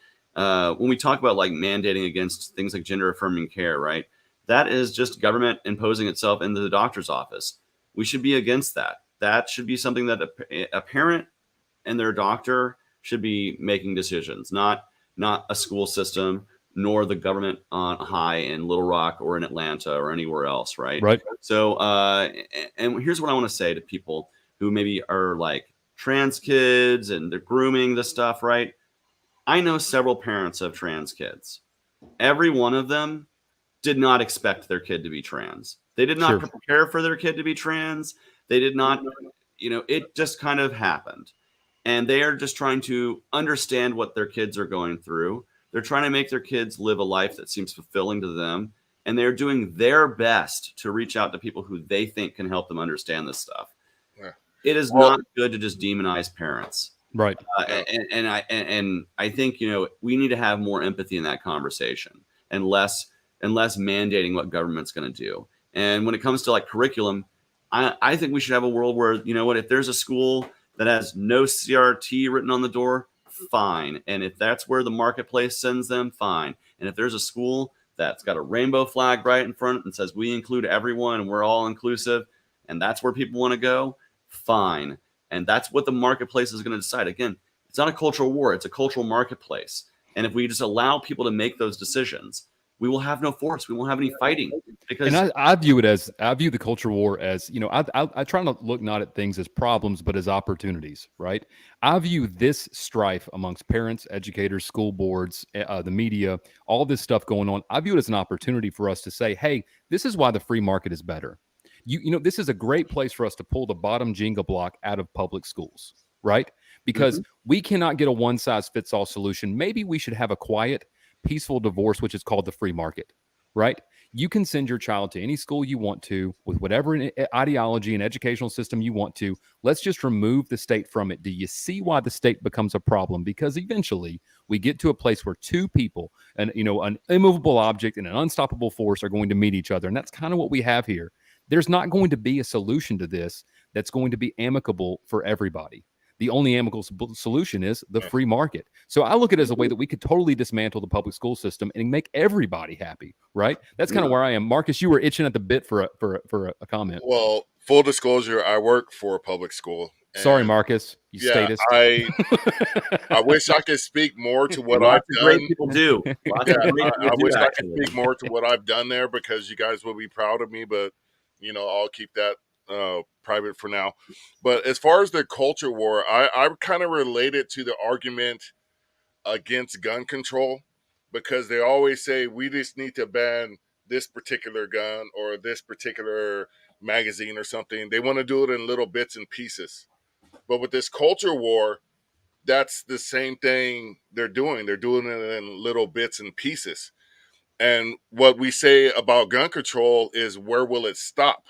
when we talk about like mandating against things like gender affirming care, right? That is just government imposing itself into the doctor's office. We should be against that. That should be something that a parent and their doctor should be making decisions, not a school system, nor the government on high in Little Rock or in Atlanta or anywhere else, right? Right. So, and here's what I want to say to people who maybe are like trans kids and they're grooming this stuff, right? I know several parents of trans kids. Every one of them did not expect their kid to be trans. They did not prepare for their kid to be trans. They did not, it just kind of happened. And they are just trying to understand what their kids are going through. They're trying to make their kids live a life that seems fulfilling to them. And they're doing their best to reach out to people who they think can help them understand this stuff. Yeah. It is not good to just demonize parents. Right. And I think, we need to have more empathy in that conversation and less mandating what government's going to do. And when it comes to like curriculum, I think we should have a world where, if there's a school that has no CRT written on the door, fine. And if that's where the marketplace sends them, fine. And if there's a school that's got a rainbow flag right in front and says we include everyone and we're all inclusive, and that's where people want to go, fine. And that's what the marketplace is going to decide. Again, it's not a cultural war, it's a cultural marketplace. And if we just allow people to make those decisions, we will have no force. We won't have any fighting. Because I view the culture war as, I try to look not at things as problems, but as opportunities, right? I view this strife amongst parents, educators, school boards, the media, all this stuff going on. I view it as an opportunity for us to say, hey, this is why the free market is better. This is a great place for us to pull the bottom Jenga block out of public schools, right? Because we cannot get a one size fits all solution. Maybe we should have a quiet, peaceful divorce, which is called the free market, right? You can send your child to any school you want to with whatever ideology and educational system you want to. Let's just remove the state from it. Do you see why the state becomes a problem? Because eventually we get to a place where two people, an immovable object and an unstoppable force are going to meet each other. And that's kind of what we have here. There's not going to be a solution to this that's going to be amicable for everybody. The only amicable solution is the free market. So I look at it as a way that we could totally dismantle the public school system and make everybody happy, right? That's kind of where I am. Marcus, you were itching at the bit for a comment. Well, full disclosure, I work for a public school. Sorry, Marcus. You statist. I wish I could speak more to what I've done. Great people do. I wish I could speak more to what I've done there because you guys will be proud of me, but I'll keep that private for now. But as far as the culture war, I kind of relate it to the argument against gun control, because they always say we just need to ban this particular gun or this particular magazine or something. They want to do it in little bits and pieces. But with this culture war, that's the same thing they're doing. They're doing it in little bits and pieces. And what we say about gun control is, where will it stop?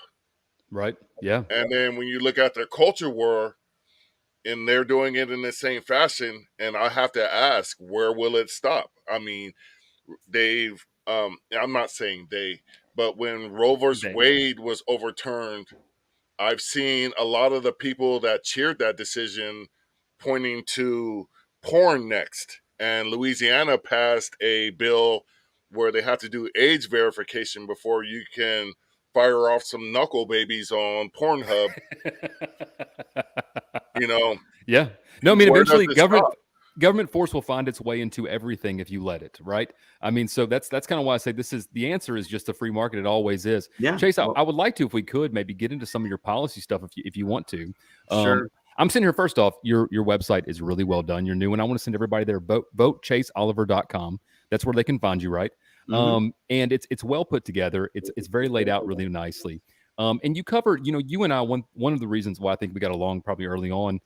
Right. Yeah. And then when you look at their culture war, and they're doing it in the same fashion, and I have to ask, where will it stop? I mean, they've I'm not saying they, but when Roe versus Wade was overturned, I've seen a lot of the people that cheered that decision pointing to porn next. And Louisiana passed a bill where they have to do age verification before you can fire off some knuckle babies on Pornhub. You know? Yeah. No, I mean, Where eventually does it stop? government force will find its way into everything if you let it, right? I mean, so that's kind of why I say the answer is just a free market. It always is. Yeah. Chase, I would like to, if we could, maybe get into some of your policy stuff if you want to. Sure. I'm sitting here. First off, your website is really well done. You're new, and I want to send everybody there. VoteChaseOliver.com. That's where they can find you, right? Mhm. And it's well put together. It's very laid out really nicely. And you cover, you and I, one of the reasons why I think we got along probably early on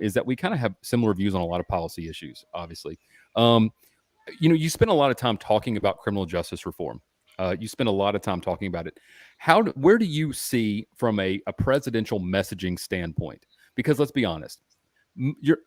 is that we kind of have similar views on a lot of policy issues, obviously. You spend a lot of time talking about criminal justice reform. You spend a lot of time talking about it. Where do you see from a presidential messaging standpoint? Because let's be honest,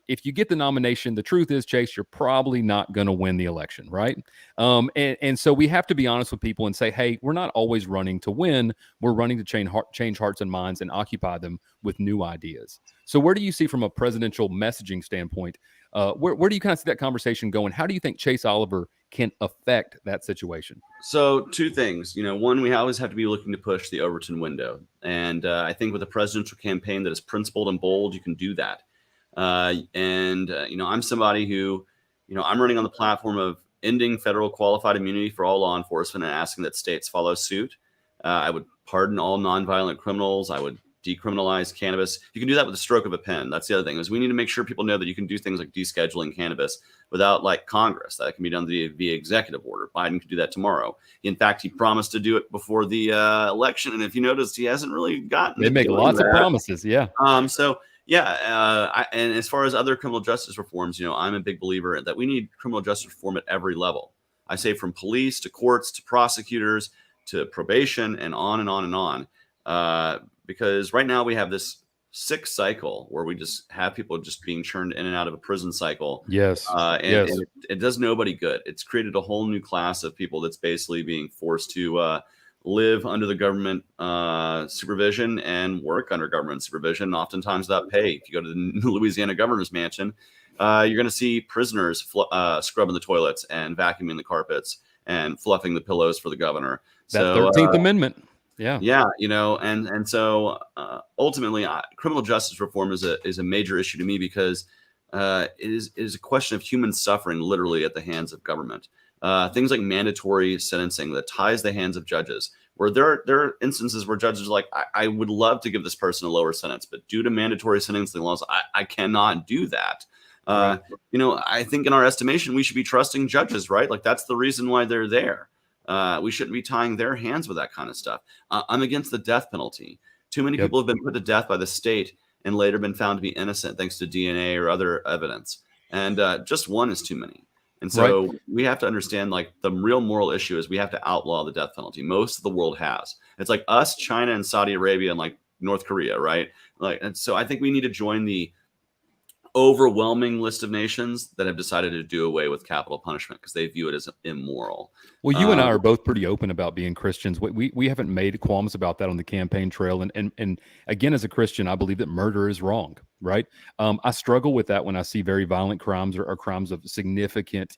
if you get the nomination, the truth is, Chase, you're probably not going to win the election, right? And so we have to be honest with people and say, hey, we're not always running to win. We're running to change hearts and minds and occupy them with new ideas. So where do you see from a presidential messaging standpoint, where do you kind of see that conversation going? How do you think Chase Oliver can affect that situation? So two things, one, we always have to be looking to push the Overton window. And I think with a presidential campaign that is principled and bold, you can do that. I'm somebody who, I'm running on the platform of ending federal qualified immunity for all law enforcement and asking that states follow suit. I would pardon all nonviolent criminals. I would decriminalize cannabis. You can do that with the stroke of a pen. That's the other thing, is we need to make sure people know that you can do things like descheduling cannabis without Congress. That can be done via executive order. Biden could do that tomorrow. In fact, he promised to do it before the election. And if you noticed, he hasn't really gotten. They make lots of promises. Yeah. And as far as other criminal justice reforms, I'm a big believer that we need criminal justice reform at every level. I say from police to courts to prosecutors to probation and on and on and on. Because right now we have this sick cycle where we just have people just being churned in and out of a prison cycle. Yes. And it does nobody good. It's created a whole new class of people that's basically being forced to live under the government supervision and work under government supervision, oftentimes without pay. If you go to the Louisiana governor's mansion, you're going to see prisoners scrubbing the toilets and vacuuming the carpets and fluffing the pillows for the governor. That 13th Amendment. Yeah. And so ultimately, criminal justice reform is a major issue to me because it is a question of human suffering, literally at the hands of government. Things like mandatory sentencing that ties the hands of judges, where there are instances where judges are like, I would love to give this person a lower sentence, but due to mandatory sentencing laws, I cannot do that. Right. I think in our estimation, we should be trusting judges, right? That's the reason why they're there. We shouldn't be tying their hands with that kind of stuff. I'm against the death penalty. Too many people have been put to death by the state and later been found to be innocent thanks to DNA or other evidence. And just one is too many. And so we have to understand, the real moral issue is we have to outlaw the death penalty. Most of the world has. It's like us, China, and Saudi Arabia, and North Korea, right? And so I think we need to join the overwhelming list of nations that have decided to do away with capital punishment because they view it as immoral. Well, you and I are both pretty open about being Christians. We haven't made qualms about that on the campaign trail. And again, as a Christian, I believe that murder is wrong, right? I struggle with that when I see very violent crimes or crimes of significant,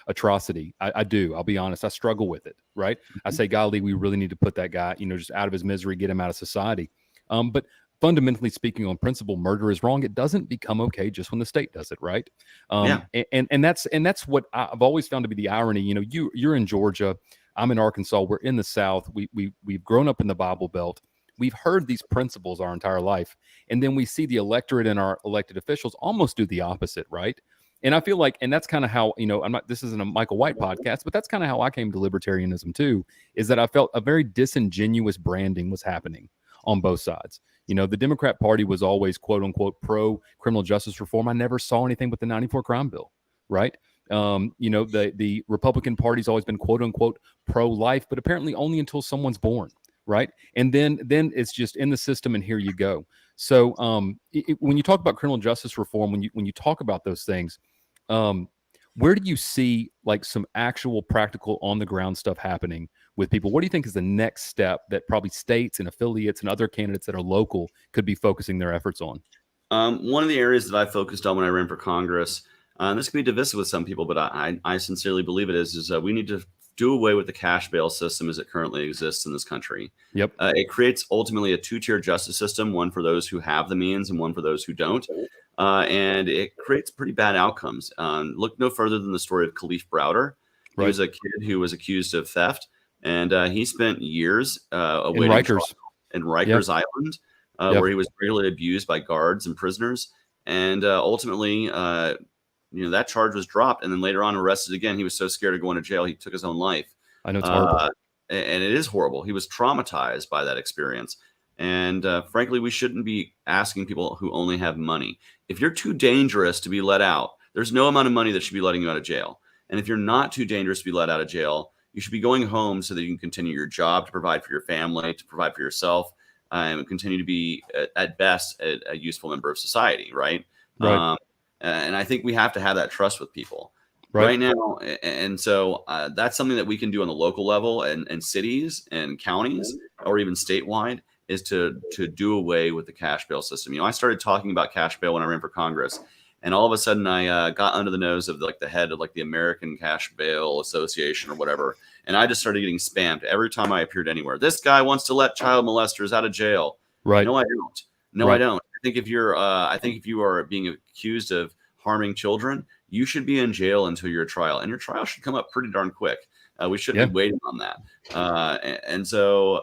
atrocity. I do. I'll be honest. I struggle with it, right? I say, golly, we really need to put that guy, just out of his misery, get him out of society. But fundamentally speaking, on principle, murder is wrong. It doesn't become okay just when the state does it, right? And that's what I've always found to be the irony. You're in Georgia, I'm in Arkansas. We're in the South. We've grown up in the Bible Belt. We've heard these principles our entire life, and then we see the electorate and our elected officials almost do the opposite, right? And I feel like, and that's kind of how, this isn't a Michael White podcast, but that's kind of how I came to libertarianism too, is that I felt a very disingenuous branding was happening on both sides. The Democrat Party was always quote unquote pro criminal justice reform. I never saw anything but the 94 crime bill, right? The Republican Party's always been quote unquote pro life, but apparently only until someone's born, right? And then it's just in the system, and here you go. So when you talk about criminal justice reform, when you talk about those things, where do you see like some actual practical on the ground stuff happening with people? What do you think is the next step that probably states and affiliates and other candidates that are local could be focusing their efforts on? One of the areas that I focused on when I ran for Congress, and this can be divisive with some people, but I sincerely believe it is we need to do away with the cash bail system as it currently exists in this country. Yep. It creates ultimately a two-tier justice system, one for those who have the means and one for those who don't. And it creates pretty bad outcomes. Look no further than the story of Khalif Browder. He was a kid who was accused of theft, and he spent years awaiting Rikers. in Rikers Island, where he was regularly abused by guards and prisoners. And ultimately, that charge was dropped, and then later on arrested again. He was so scared of going to jail, he took his own life. I know it's horrible. And it is horrible. He was traumatized by that experience. And frankly, we shouldn't be asking people who only have money. If you're too dangerous to be let out, there's no amount of money that should be letting you out of jail. And if you're not too dangerous to be let out of jail, you should be going home so that you can continue your job, to provide for your family, to provide for yourself, and continue to be, at best, a useful member of society, right? Right. And I think we have to have that trust with people right now. And so that's something that we can do on the local level and cities and counties, or even statewide, is to do away with the cash bail system. I started talking about cash bail when I ran for Congress, and all of a sudden I got under the nose of the head of the American Cash Bail Association or whatever. And I just started getting spammed every time I appeared anywhere. This guy wants to let child molesters out of jail. Right. No, I don't. No, I don't. I think if you are being accused of harming children, you should be in jail until your trial, and your trial should come up pretty darn quick. We shouldn't be waiting on that. And so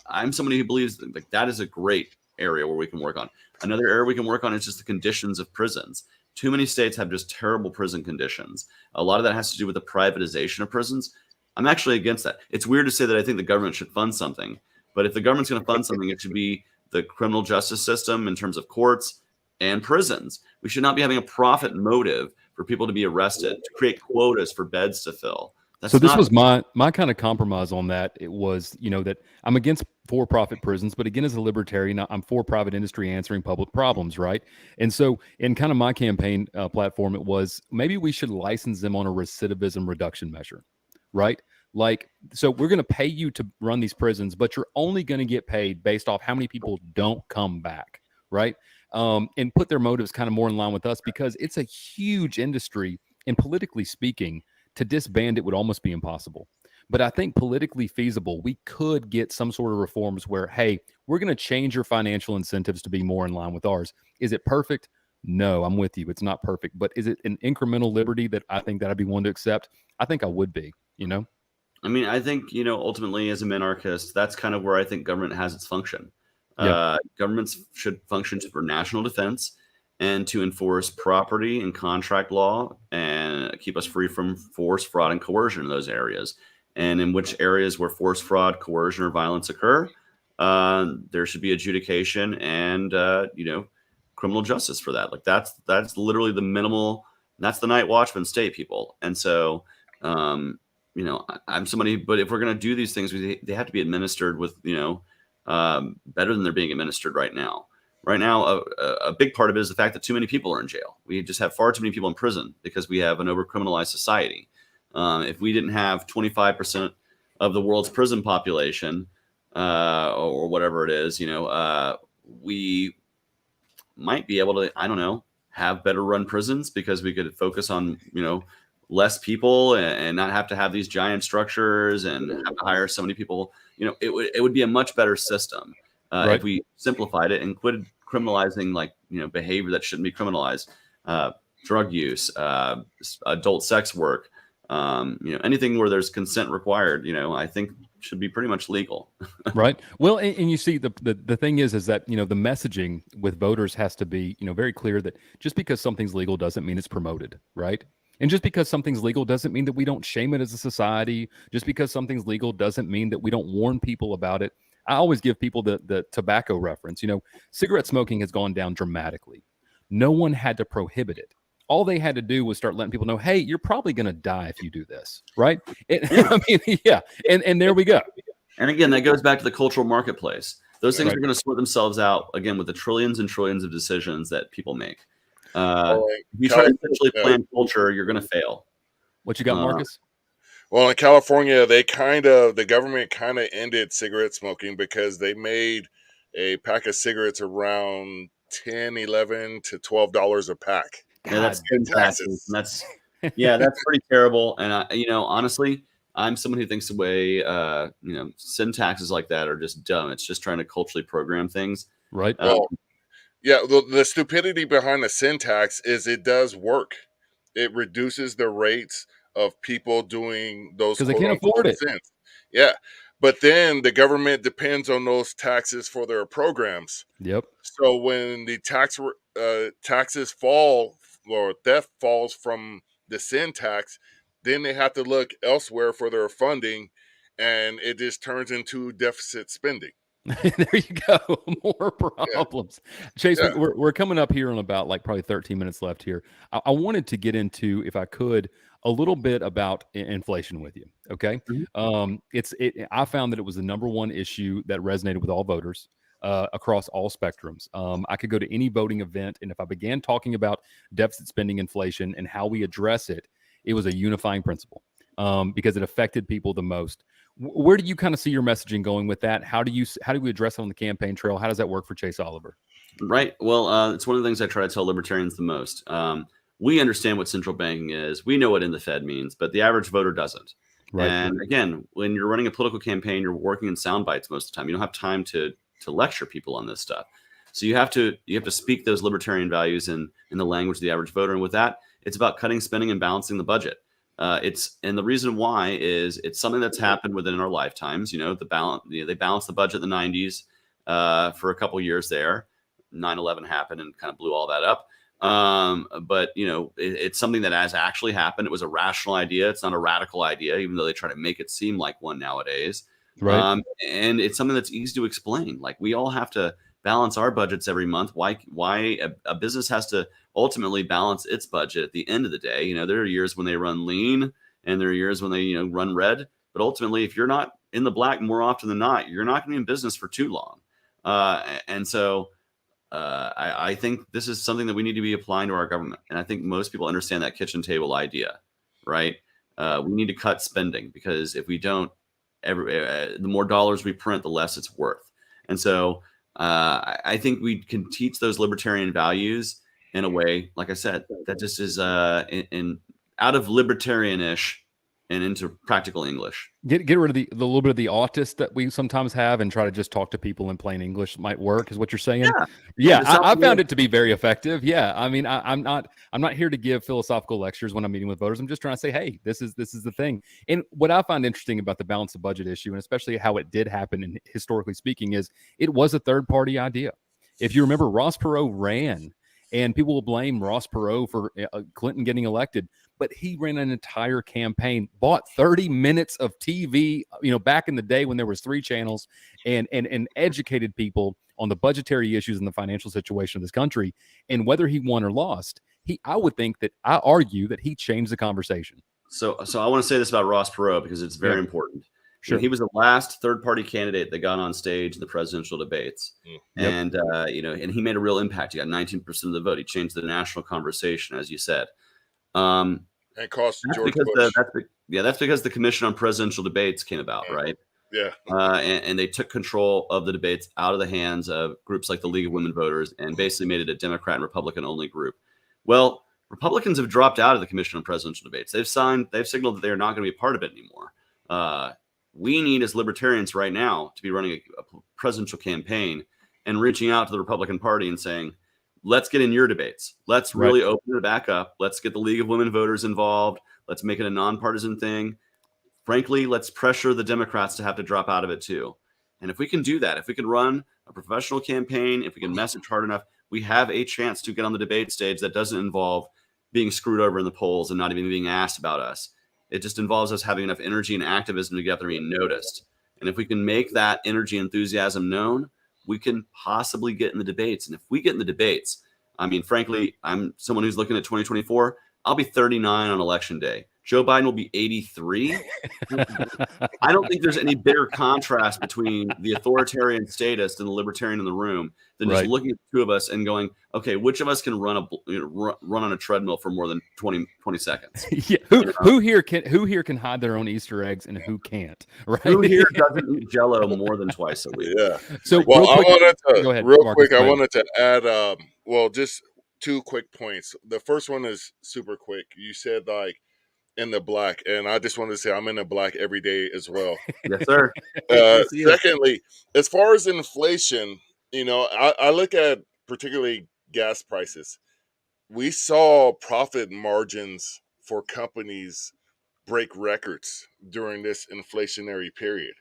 I'm somebody who believes that is a great area where we can work on. Another area we can work on is just the conditions of prisons. Too many states have just terrible prison conditions. A lot of that has to do with the privatization of prisons. I'm actually against that. It's weird to say that I think the government should fund something, but if the government's going to fund something, it should be the criminal justice system in terms of courts and prisons. We should not be having a profit motive for people to be arrested, to create quotas for beds to fill. So this was my kind of compromise on that. It was, that I'm against for-profit prisons, but again, as a libertarian, I'm for private industry answering public problems, right? And so in kind of my campaign platform, it was maybe we should license them on a recidivism reduction measure, right? So we're going to pay you to run these prisons, but you're only going to get paid based off how many people don't come back, right? And put their motives kind of more in line with us, because it's a huge industry, and politically speaking, to disband it would almost be impossible. But I think politically feasible, we could get some sort of reforms where, hey, we're going to change your financial incentives to be more in line with ours. Is it perfect? No, I'm with you. It's not perfect. But is it an incremental liberty that I think that I'd be willing to accept? I think I would be, I mean, I think, ultimately as a minarchist, that's kind of where I think government has its function. Governments should function for national defense and to enforce property and contract law and keep us free from force, fraud, and coercion in those areas. And in which areas where force, fraud, coercion, or violence occur, there should be adjudication and, criminal justice for that. That's literally the minimal. That's the night watchman state, people. And so, I'm somebody, but if we're going to do these things, they have to be administered with, better than they're being administered right now. Right now, a big part of it is the fact that too many people are in jail. We just have far too many people in prison because we have an overcriminalized society. If we didn't have 25% of the world's prison population, or whatever it is, we might be able to, I don't know, have better run prisons because we could focus on, less people and not have to have these giant structures and have to hire so many people. It would be a much better system. If we simplified it and quit criminalizing behavior that shouldn't be criminalized, drug use, adult sex work, anything where there's consent required. I think should be pretty much legal. Right. Well, and you see, the thing is that, the messaging with voters has to be, very clear that just because something's legal doesn't mean it's promoted. Right. And just because something's legal doesn't mean that we don't shame it as a society. Just because something's legal doesn't mean that we don't warn people about it. I always give people the tobacco reference. Cigarette smoking has gone down dramatically. No one had to prohibit it. All they had to do was start letting people know, hey, you're probably going to die if you do this. Right. I mean, yeah. And there we go. And again, that goes back to the cultural marketplace. Those things are going to sort themselves out again with the trillions and trillions of decisions that people make. If you try to essentially plan culture, you're going to fail. What you got, Marcus? Well, in California, the government kind of ended cigarette smoking because they made a pack of cigarettes around $10, $11 to $12 a pack. Yeah, that's taxes. That's pretty terrible. And honestly, I'm someone who thinks the way sin taxes like that are just dumb. It's just trying to culturally program things. Right. Yeah, the stupidity behind the sin tax is it does work. It reduces the rates of people doing those because they can't afford it. Sins. Yeah, but then the government depends on those taxes for their programs. Yep. So when the taxes fall or theft falls from the sin tax, then they have to look elsewhere for their funding, and it just turns into deficit spending. There you go. More problems. Yeah. Chase, we're coming up here on about probably 13 minutes left here. I wanted to get into, if I could, a little bit about inflation with you. Okay. Mm-hmm. I found that it was the number one issue that resonated with all voters across all spectrums. I could go to any voting event, and if I began talking about deficit spending, inflation, and how we address it, it was a unifying principle because it affected people the most. Where do you kind of see your messaging going with that? How do we address it on the campaign trail? How does that work for Chase Oliver? Right. Well, it's one of the things I try to tell libertarians the most. We understand what central banking is. We know what in the Fed means, but the average voter doesn't. Right. And again, when you're running a political campaign, you're working in sound bites most of the time. You don't have time to lecture people on this stuff. So you have to speak those libertarian values in the language of the average voter. And with that, it's about cutting spending and balancing the budget. And the reason why is it's something that's happened within our lifetimes. They balanced the budget in the 90s for a couple years there. 9/11 happened and kind of blew all that up. But it's something that has actually happened. It was a rational idea. It's not a radical idea, even though they try to make it seem like one nowadays. Right. And it's something that's easy to explain. Like, we all have to balance our budgets every month. Why a business has to ultimately balance its budget at the end of the day. There are years when they run lean and there are years when they, run red. But ultimately, if you're not in the black more often than not, you're not going to be in business for too long. And so I think this is something that we need to be applying to our government. And I think most people understand that kitchen table idea, right? We need to cut spending, because if we don't, the more dollars we print, the less it's worth. And so I think we can teach those libertarian values in a way, like I said, that just is in out of libertarian-ish and into practical English. Get rid of the little bit of the autist that we sometimes have and try to just talk to people in plain English might work, is what you're saying. Yeah. I found it to be very effective. Yeah. I mean, I'm not here to give philosophical lectures when I'm meeting with voters. I'm just trying to say, hey, this is the thing. And what I find interesting about the balance of budget issue, and especially how it did happen, and historically speaking, is it was a third party idea. If you remember, Ross Perot ran, and people will blame Ross Perot for Clinton getting elected, but he ran an entire campaign, bought 30 minutes of TV, back in the day when there was 3 channels, and educated people on the budgetary issues and the financial situation of this country. And whether he won or lost, I argue that he changed the conversation. So I want to say this about Ross Perot, because it's very important. Sure. He was the last third-party candidate that got on stage in the presidential debates. And, and he made a real impact. He got 19% of the vote. He changed the national conversation, as you said. And cost George Bush. That's because the Commission on Presidential Debates came about, right? Yeah. And they took control of the debates out of the hands of groups like the League of Women Voters and basically made it a Democrat and Republican-only group. Well, Republicans have dropped out of the Commission on Presidential Debates. They've signaled that they are not going to be a part of it anymore. We need, as libertarians right now, to be running a presidential campaign and reaching out to the Republican Party and saying, let's get in your debates. Let's really open it back up. Let's get the League of Women Voters involved. Let's make it a nonpartisan thing. frankly, let's pressure the Democrats to have to drop out of it too. And if we can do that, if we can run a professional campaign, if we can message hard enough, we have a chance to get on the debate stage that doesn't involve being screwed over in the polls and not even being asked about us. It just involves us having enough energy and activism to get up there and be noticed. And if we can make that energy and enthusiasm known, we can possibly get in the debates. And if we get in the debates, I mean, frankly, I'm someone who's looking at 2024. I'll be 39 on election day. Joe Biden will be 83. I don't think there's any bigger contrast between the authoritarian statist and the libertarian in the room than just looking at the two of us and going, okay, which of us can run on a treadmill for more than 20 seconds? Yeah. Who here can hide their own Easter eggs and who can't? Right? Who here doesn't eat Jello more than twice a week? Yeah. So well, I wanted to add just 2 quick points. The first one is super quick. You said like in the black, and I just wanted to say I'm in the black every day as well. Yes, sir. Secondly, as far as inflation, I look at particularly gas prices. We saw profit margins for companies break records during this inflationary period.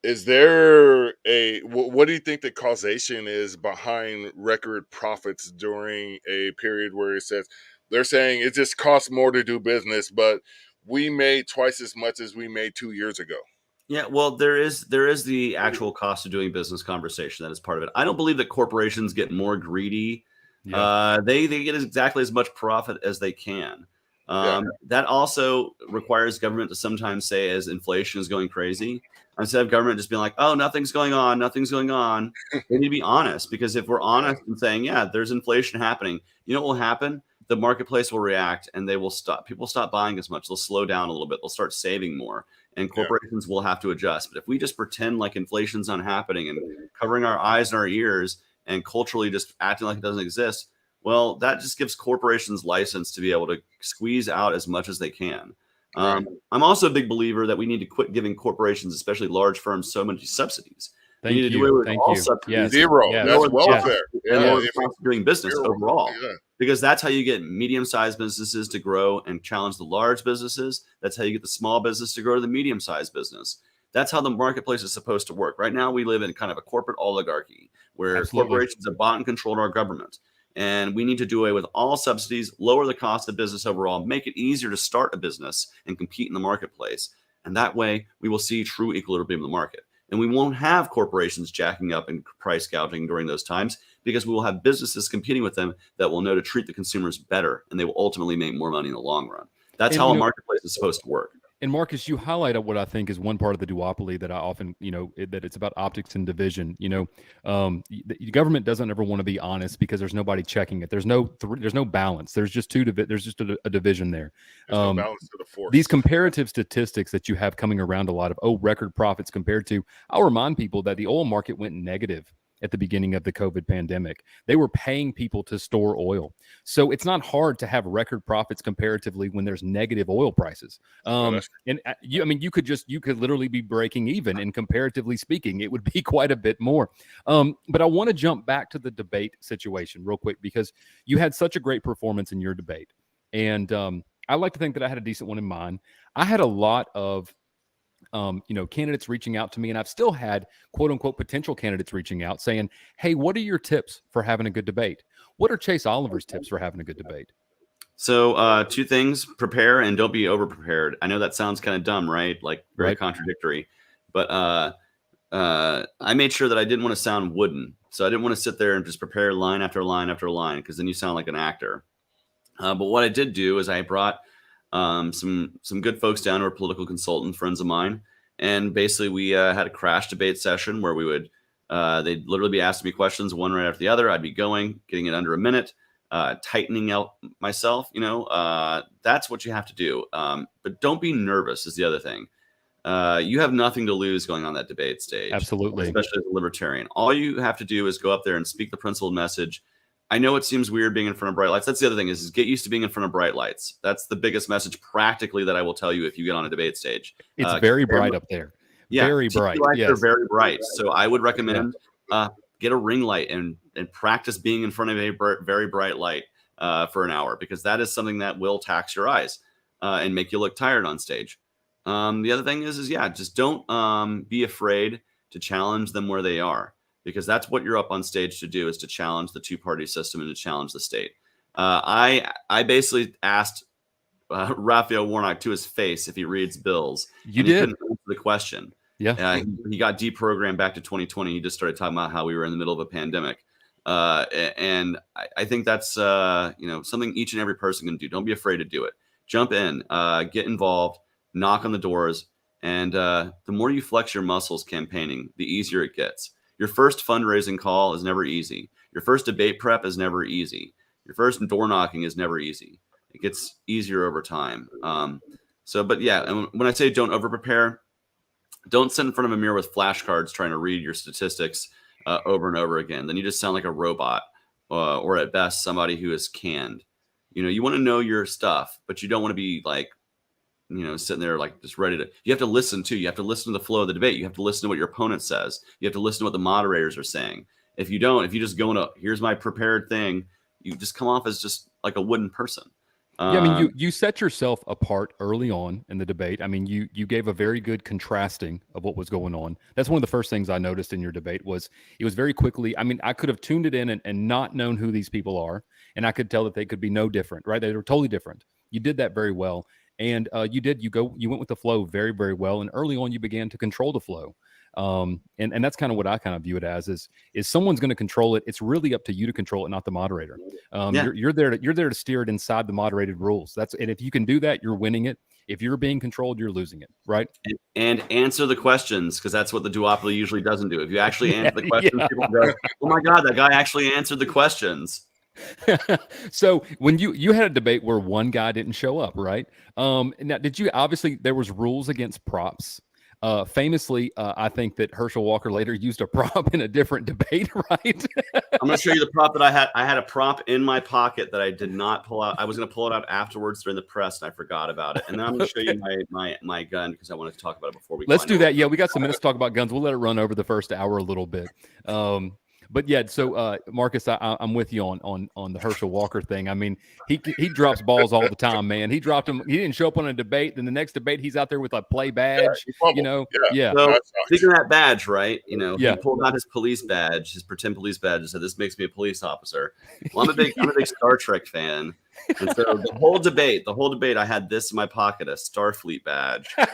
Is there what do you think the causation is behind record profits during a period where they're saying it just costs more to do business, but we made twice as much as we made 2 years ago? Yeah, well, there is the actual cost of doing business conversation that is part of it. I don't believe that corporations get more greedy. Yeah. They get exactly as much profit as they can. That also requires government to sometimes say, as inflation is going crazy, instead of government just being like, oh, nothing's going on, they need to be honest. Because if we're honest and saying, yeah, there's inflation happening, you know what will happen? The marketplace will react and they will stop. People stop buying as much. They'll slow down a little bit. They'll start saving more. And corporations will have to adjust. But if we just pretend like inflation's not happening and covering our eyes and our ears and culturally just acting like it doesn't exist, well, that just gives corporations license to be able to squeeze out as much as they can. I'm also a big believer that we need to quit giving corporations, especially large firms, so many subsidies. Thank we need to do away with all subsidies. Yes. Zero. Yes. That's welfare. Doing business overall. Because that's how you get medium-sized businesses to grow and challenge the large businesses. That's how you get the small business to grow to the medium-sized business. That's how the marketplace is supposed to work. Right now, we live in kind of a corporate oligarchy where corporations have bought and controlled our government. And we need to do away with all subsidies, lower the cost of business overall, make it easier to start a business and compete in the marketplace. And that way, we will see true equilibrium in the market. And we won't have corporations jacking up and price gouging during those times because we will have businesses competing with them that will know to treat the consumers better, and they will ultimately make more money in the long run. That's how a marketplace is supposed to work. And Marcus, you highlighted what I think is one part of the duopoly that I often, that it's about optics and division. The government doesn't ever want to be honest because there's nobody checking it. There's no balance. There's just there's just a division there. There's no balance to the force. These comparative statistics that you have coming around a lot of record profits compared to, I'll remind people that the oil market went negative at the beginning of the COVID pandemic. They were paying people to store oil. So it's not hard to have record profits comparatively when there's negative oil prices. You could literally be breaking even, and comparatively speaking, it would be quite a bit more. But I want to jump back to the debate situation real quick, because you had such a great performance in your debate. And I like to think that I had a decent one in mine. I had a lot of candidates reaching out to me, and I've still had quote unquote potential candidates reaching out saying, hey, what are your tips for having a good debate? What are Chase Oliver's tips for having a good debate? So 2 things: prepare and don't be over prepared. I know that sounds kind of dumb, right? Like very contradictory, but I made sure that I didn't want to sound wooden. So I didn't want to sit there and just prepare line after line after line, because then you sound like an actor. But what I did do is I brought some good folks down who are political consultant friends of mine, and basically we had a crash debate session where we would they'd literally be asking me questions one right after the other. I'd be getting it under a minute, tightening out myself. That's what you have to do. But don't be nervous is the other thing. You have nothing to lose going on that debate stage. Absolutely. Especially as a libertarian. All you have to do is go up there and speak the principled message. I know it seems weird being in front of bright lights. That's the other thing is get used to being in front of bright lights. That's the biggest message practically that I will tell you if you get on a debate stage. It's very bright up there. Yeah, very bright. Yes. They're very bright. So I would recommend get a ring light and practice being in front of a very bright light for an hour, because that is something that will tax your eyes and make you look tired on stage. The other thing is just don't be afraid to challenge them where they are, because that's what you're up on stage to do, is to challenge the two-party system and to challenge the state. I basically asked Raphael Warnock to his face if he reads bills, You and he did. couldn't answer the question. Yeah. He got deprogrammed back to 2020. He just started talking about how we were in the middle of a pandemic. And I think that's something each and every person can do. Don't be afraid to do it. Jump in, get involved, knock on the doors, and the more you flex your muscles campaigning, the easier it gets. Your first fundraising call is never easy. Your first debate prep is never easy. Your first door knocking is never easy. It gets easier over time. But yeah, and when I say don't over prepare, don't sit in front of a mirror with flashcards trying to read your statistics over and over again. Then you just sound like a robot, or at best somebody who is canned. You want to know your stuff, but you don't want to be like, sitting there like just ready to. You have to listen too. You have to listen to the flow of the debate. You have to listen to what your opponent says. You have to listen to what the moderators are saying. If you just go into, here's my prepared thing, you just come off as just like a wooden person. Yeah, I mean, you set yourself apart early on in the debate. I mean, you gave a very good contrasting of what was going on. That's one of the first things I noticed in your debate was it was very quickly. I mean, I could have tuned it in and not known who these people are, and I could tell that they could be no different, right? They were totally different. You did that very well, and you went with the flow very, very well. And early on, you began to control the flow. And that's kind of what I kind of view it as is someone's going to control it. It's really up to you to control it, not the moderator. You're there to steer it inside the moderated rules. And if you can do that, you're winning it. If you're being controlled, you're losing it, right? And answer the questions, because that's what the duopoly usually doesn't do. If you actually answer the questions, people go, "Oh my God, that guy actually answered the questions." So when you had a debate where one guy didn't show up, right? Now, obviously there was rules against props. Famously, I think that Herschel Walker later used a prop in a different debate, right? I'm going to show you the prop that I had. I had a prop in my pocket that I did not pull out. I was going to pull it out afterwards during the press, and I forgot about it. And then I'm going to show you my gun, because I wanted to talk about it before we. Let's do that. Yeah, we got some minutes to talk about guns. We'll let it run over the first hour a little bit. But yeah, so Marcus, I'm with you on the Herschel Walker thing. I mean, he drops balls all the time, man. He dropped him. He didn't show up on a debate. Then the next debate, he's out there with a play badge. Yeah. So speaking of that badge, right? He pulled out his police badge, his pretend police badge, and said, "This makes me a police officer." Well, I'm a big Star Trek fan. And so the whole debate, I had this in my pocket, a Starfleet badge. And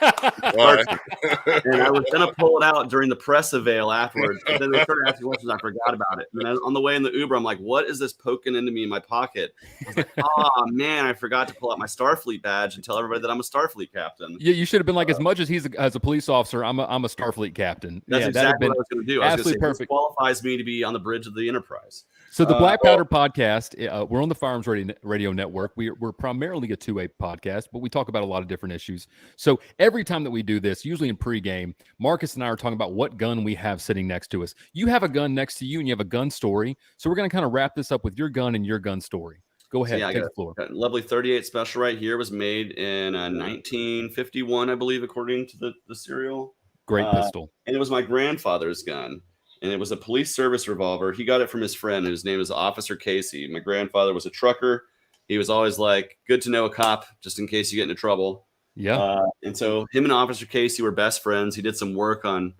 I was going to pull it out during the press avail afterwards. But then they started asking questions. I forgot about it. And then on the way in the Uber, I'm like, what is this poking into me in my pocket? I was like, oh, man, I forgot to pull out my Starfleet badge and tell everybody that I'm a Starfleet captain. Yeah, you should have been like, as much as he's as a police officer, I'm a Starfleet captain. That's exactly what I was going to do. I was going to say, perfect. This qualifies me to be on the bridge of the Enterprise. So the Black Powder podcast, we're on the Firearms Radio Network. We're primarily a two-way podcast, but we talk about a lot of different issues. So every time that we do this, usually in pregame, Marcus and I are talking about what gun we have sitting next to us. You have a gun next to you, and you have a gun story. So we're going to kind of wrap this up with your gun and your gun story. Go ahead, take the floor. Lovely 38 Special right here was made in 1951, I believe, according to the serial. Great pistol. And it was my grandfather's gun. And it was a police service revolver. He got it from his friend, whose name is Officer Casey. My grandfather was a trucker. He was always like, good to know a cop, just in case you get into trouble. Yeah. And so him and Officer Casey were best friends. He did some work on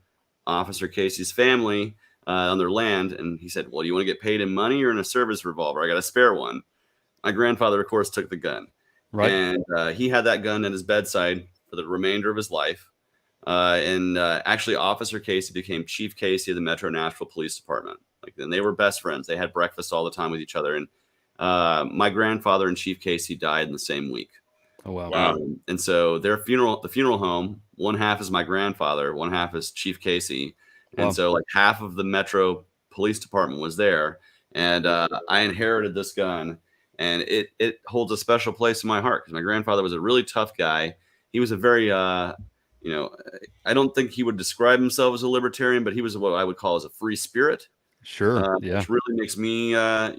Officer Casey's family on their land. And he said, well, do you want to get paid in money or in a service revolver? I got a spare one. My grandfather, of course, took the gun. Right. And he had that gun at his bedside for the remainder of his life. Actually, Officer Casey became Chief Casey of the Metro Nashville Police Department. And they were best friends. They had breakfast all the time with each other. And my grandfather and Chief Casey died in the same week. Oh, wow. And so the funeral home, one half is my grandfather, one half is Chief Casey. And so like half of the Metro Police Department was there. And I inherited this gun, and it holds a special place in my heart because my grandfather was a really tough guy. He was a very I don't think he would describe himself as a libertarian, but he was what I would call as a free spirit. Sure. Which really makes me, I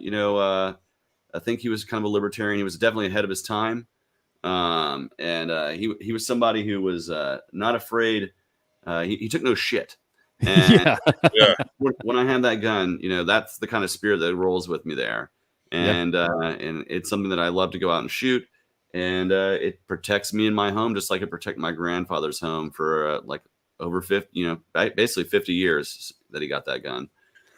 think he was kind of a libertarian. He was definitely ahead of his time. He was somebody who was not afraid. He took no shit. And when I have that gun, that's the kind of spirit that rolls with me there. And it's something that I love to go out and shoot. and it protects me and my home just like it protected my grandfather's home for like over 50, basically 50 years that he got that gun.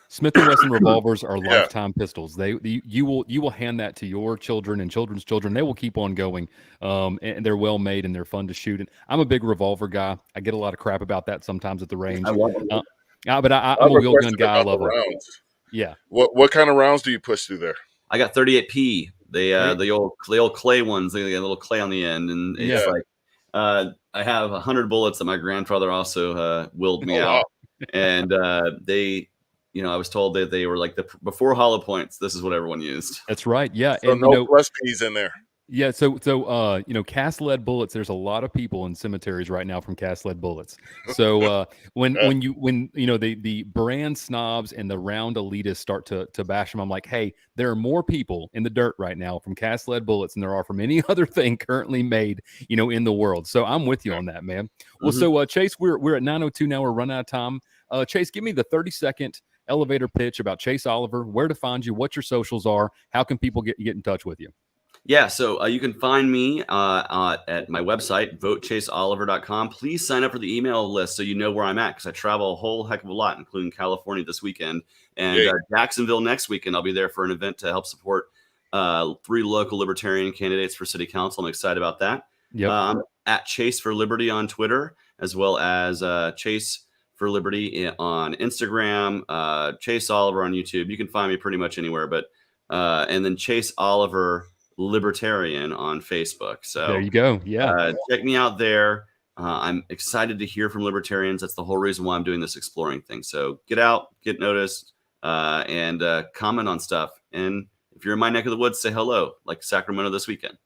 Smith & Wesson revolvers are Yeah. lifetime pistols. You will hand that to your children and children's children. They will keep on going, and they're well made and they're fun to shoot. And I'm a big revolver guy. I get a lot of crap about that sometimes at the range. I love them. But I'm a wheel gun guy. I love them. Rounds. Yeah. What kind of rounds do you push through there? I got 38P. The old clay ones. They get a little clay on the end, and it's like I have 100 bullets that my grandfather also willed me out, and they. I was told that they were like before hollow points. This is what everyone used. That's right. Yeah. So and no plus P's in there. Yeah. So cast lead bullets. There's a lot of people in cemeteries right now from cast lead bullets. So when the brand snobs and the round elitists start to bash them, I'm like, hey, there are more people in the dirt right now from cast lead bullets than there are from any other thing currently made, in the world. So I'm with you on that, man. Well, so Chase, we're at 9:02 now. We're running out of time. Chase, give me the 30-second elevator pitch about Chase Oliver, where to find you, what your socials are, how can people get in touch with you? Yeah, so you can find me at my website, votechaseoliver.com. Please sign up for the email list so you know where I'm at, because I travel a whole heck of a lot, including California this weekend. And Jacksonville next weekend, I'll be there for an event to help support 3 local libertarian candidates for city council. I'm excited about that. Yep. I'm at Chase for Liberty on Twitter, as well as Chase for Liberty on Instagram, Chase Oliver on YouTube. You can find me pretty much anywhere, but and then Chase Oliver Libertarian on Facebook. So there you go. Yeah. Check me out there. I'm excited to hear from libertarians. That's the whole reason why I'm doing this exploring thing. So get out, get noticed, and comment on stuff. And if you're in my neck of the woods, say hello, like Sacramento this weekend.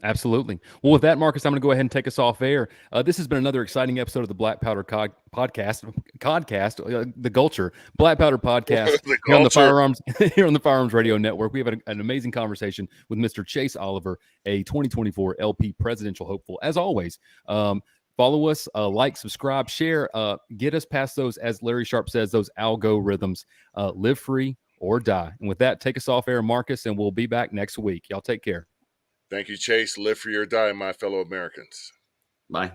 Absolutely. Well, with that, Marcus, I'm going to go ahead and take us off air. This has been another exciting episode of the Black Powder podcast, the Culture Black Powder podcast here on the Firearms Radio Network. We have an amazing conversation with Mr. Chase Oliver, a 2024 LP presidential hopeful. As always, follow us, like, subscribe, share, get us past those, as Larry Sharp says, those algorithms. Live free or die. And with that, take us off air, Marcus, and we'll be back next week. Y'all take care. Thank you, Chase. Live free or die, my fellow Americans. Bye.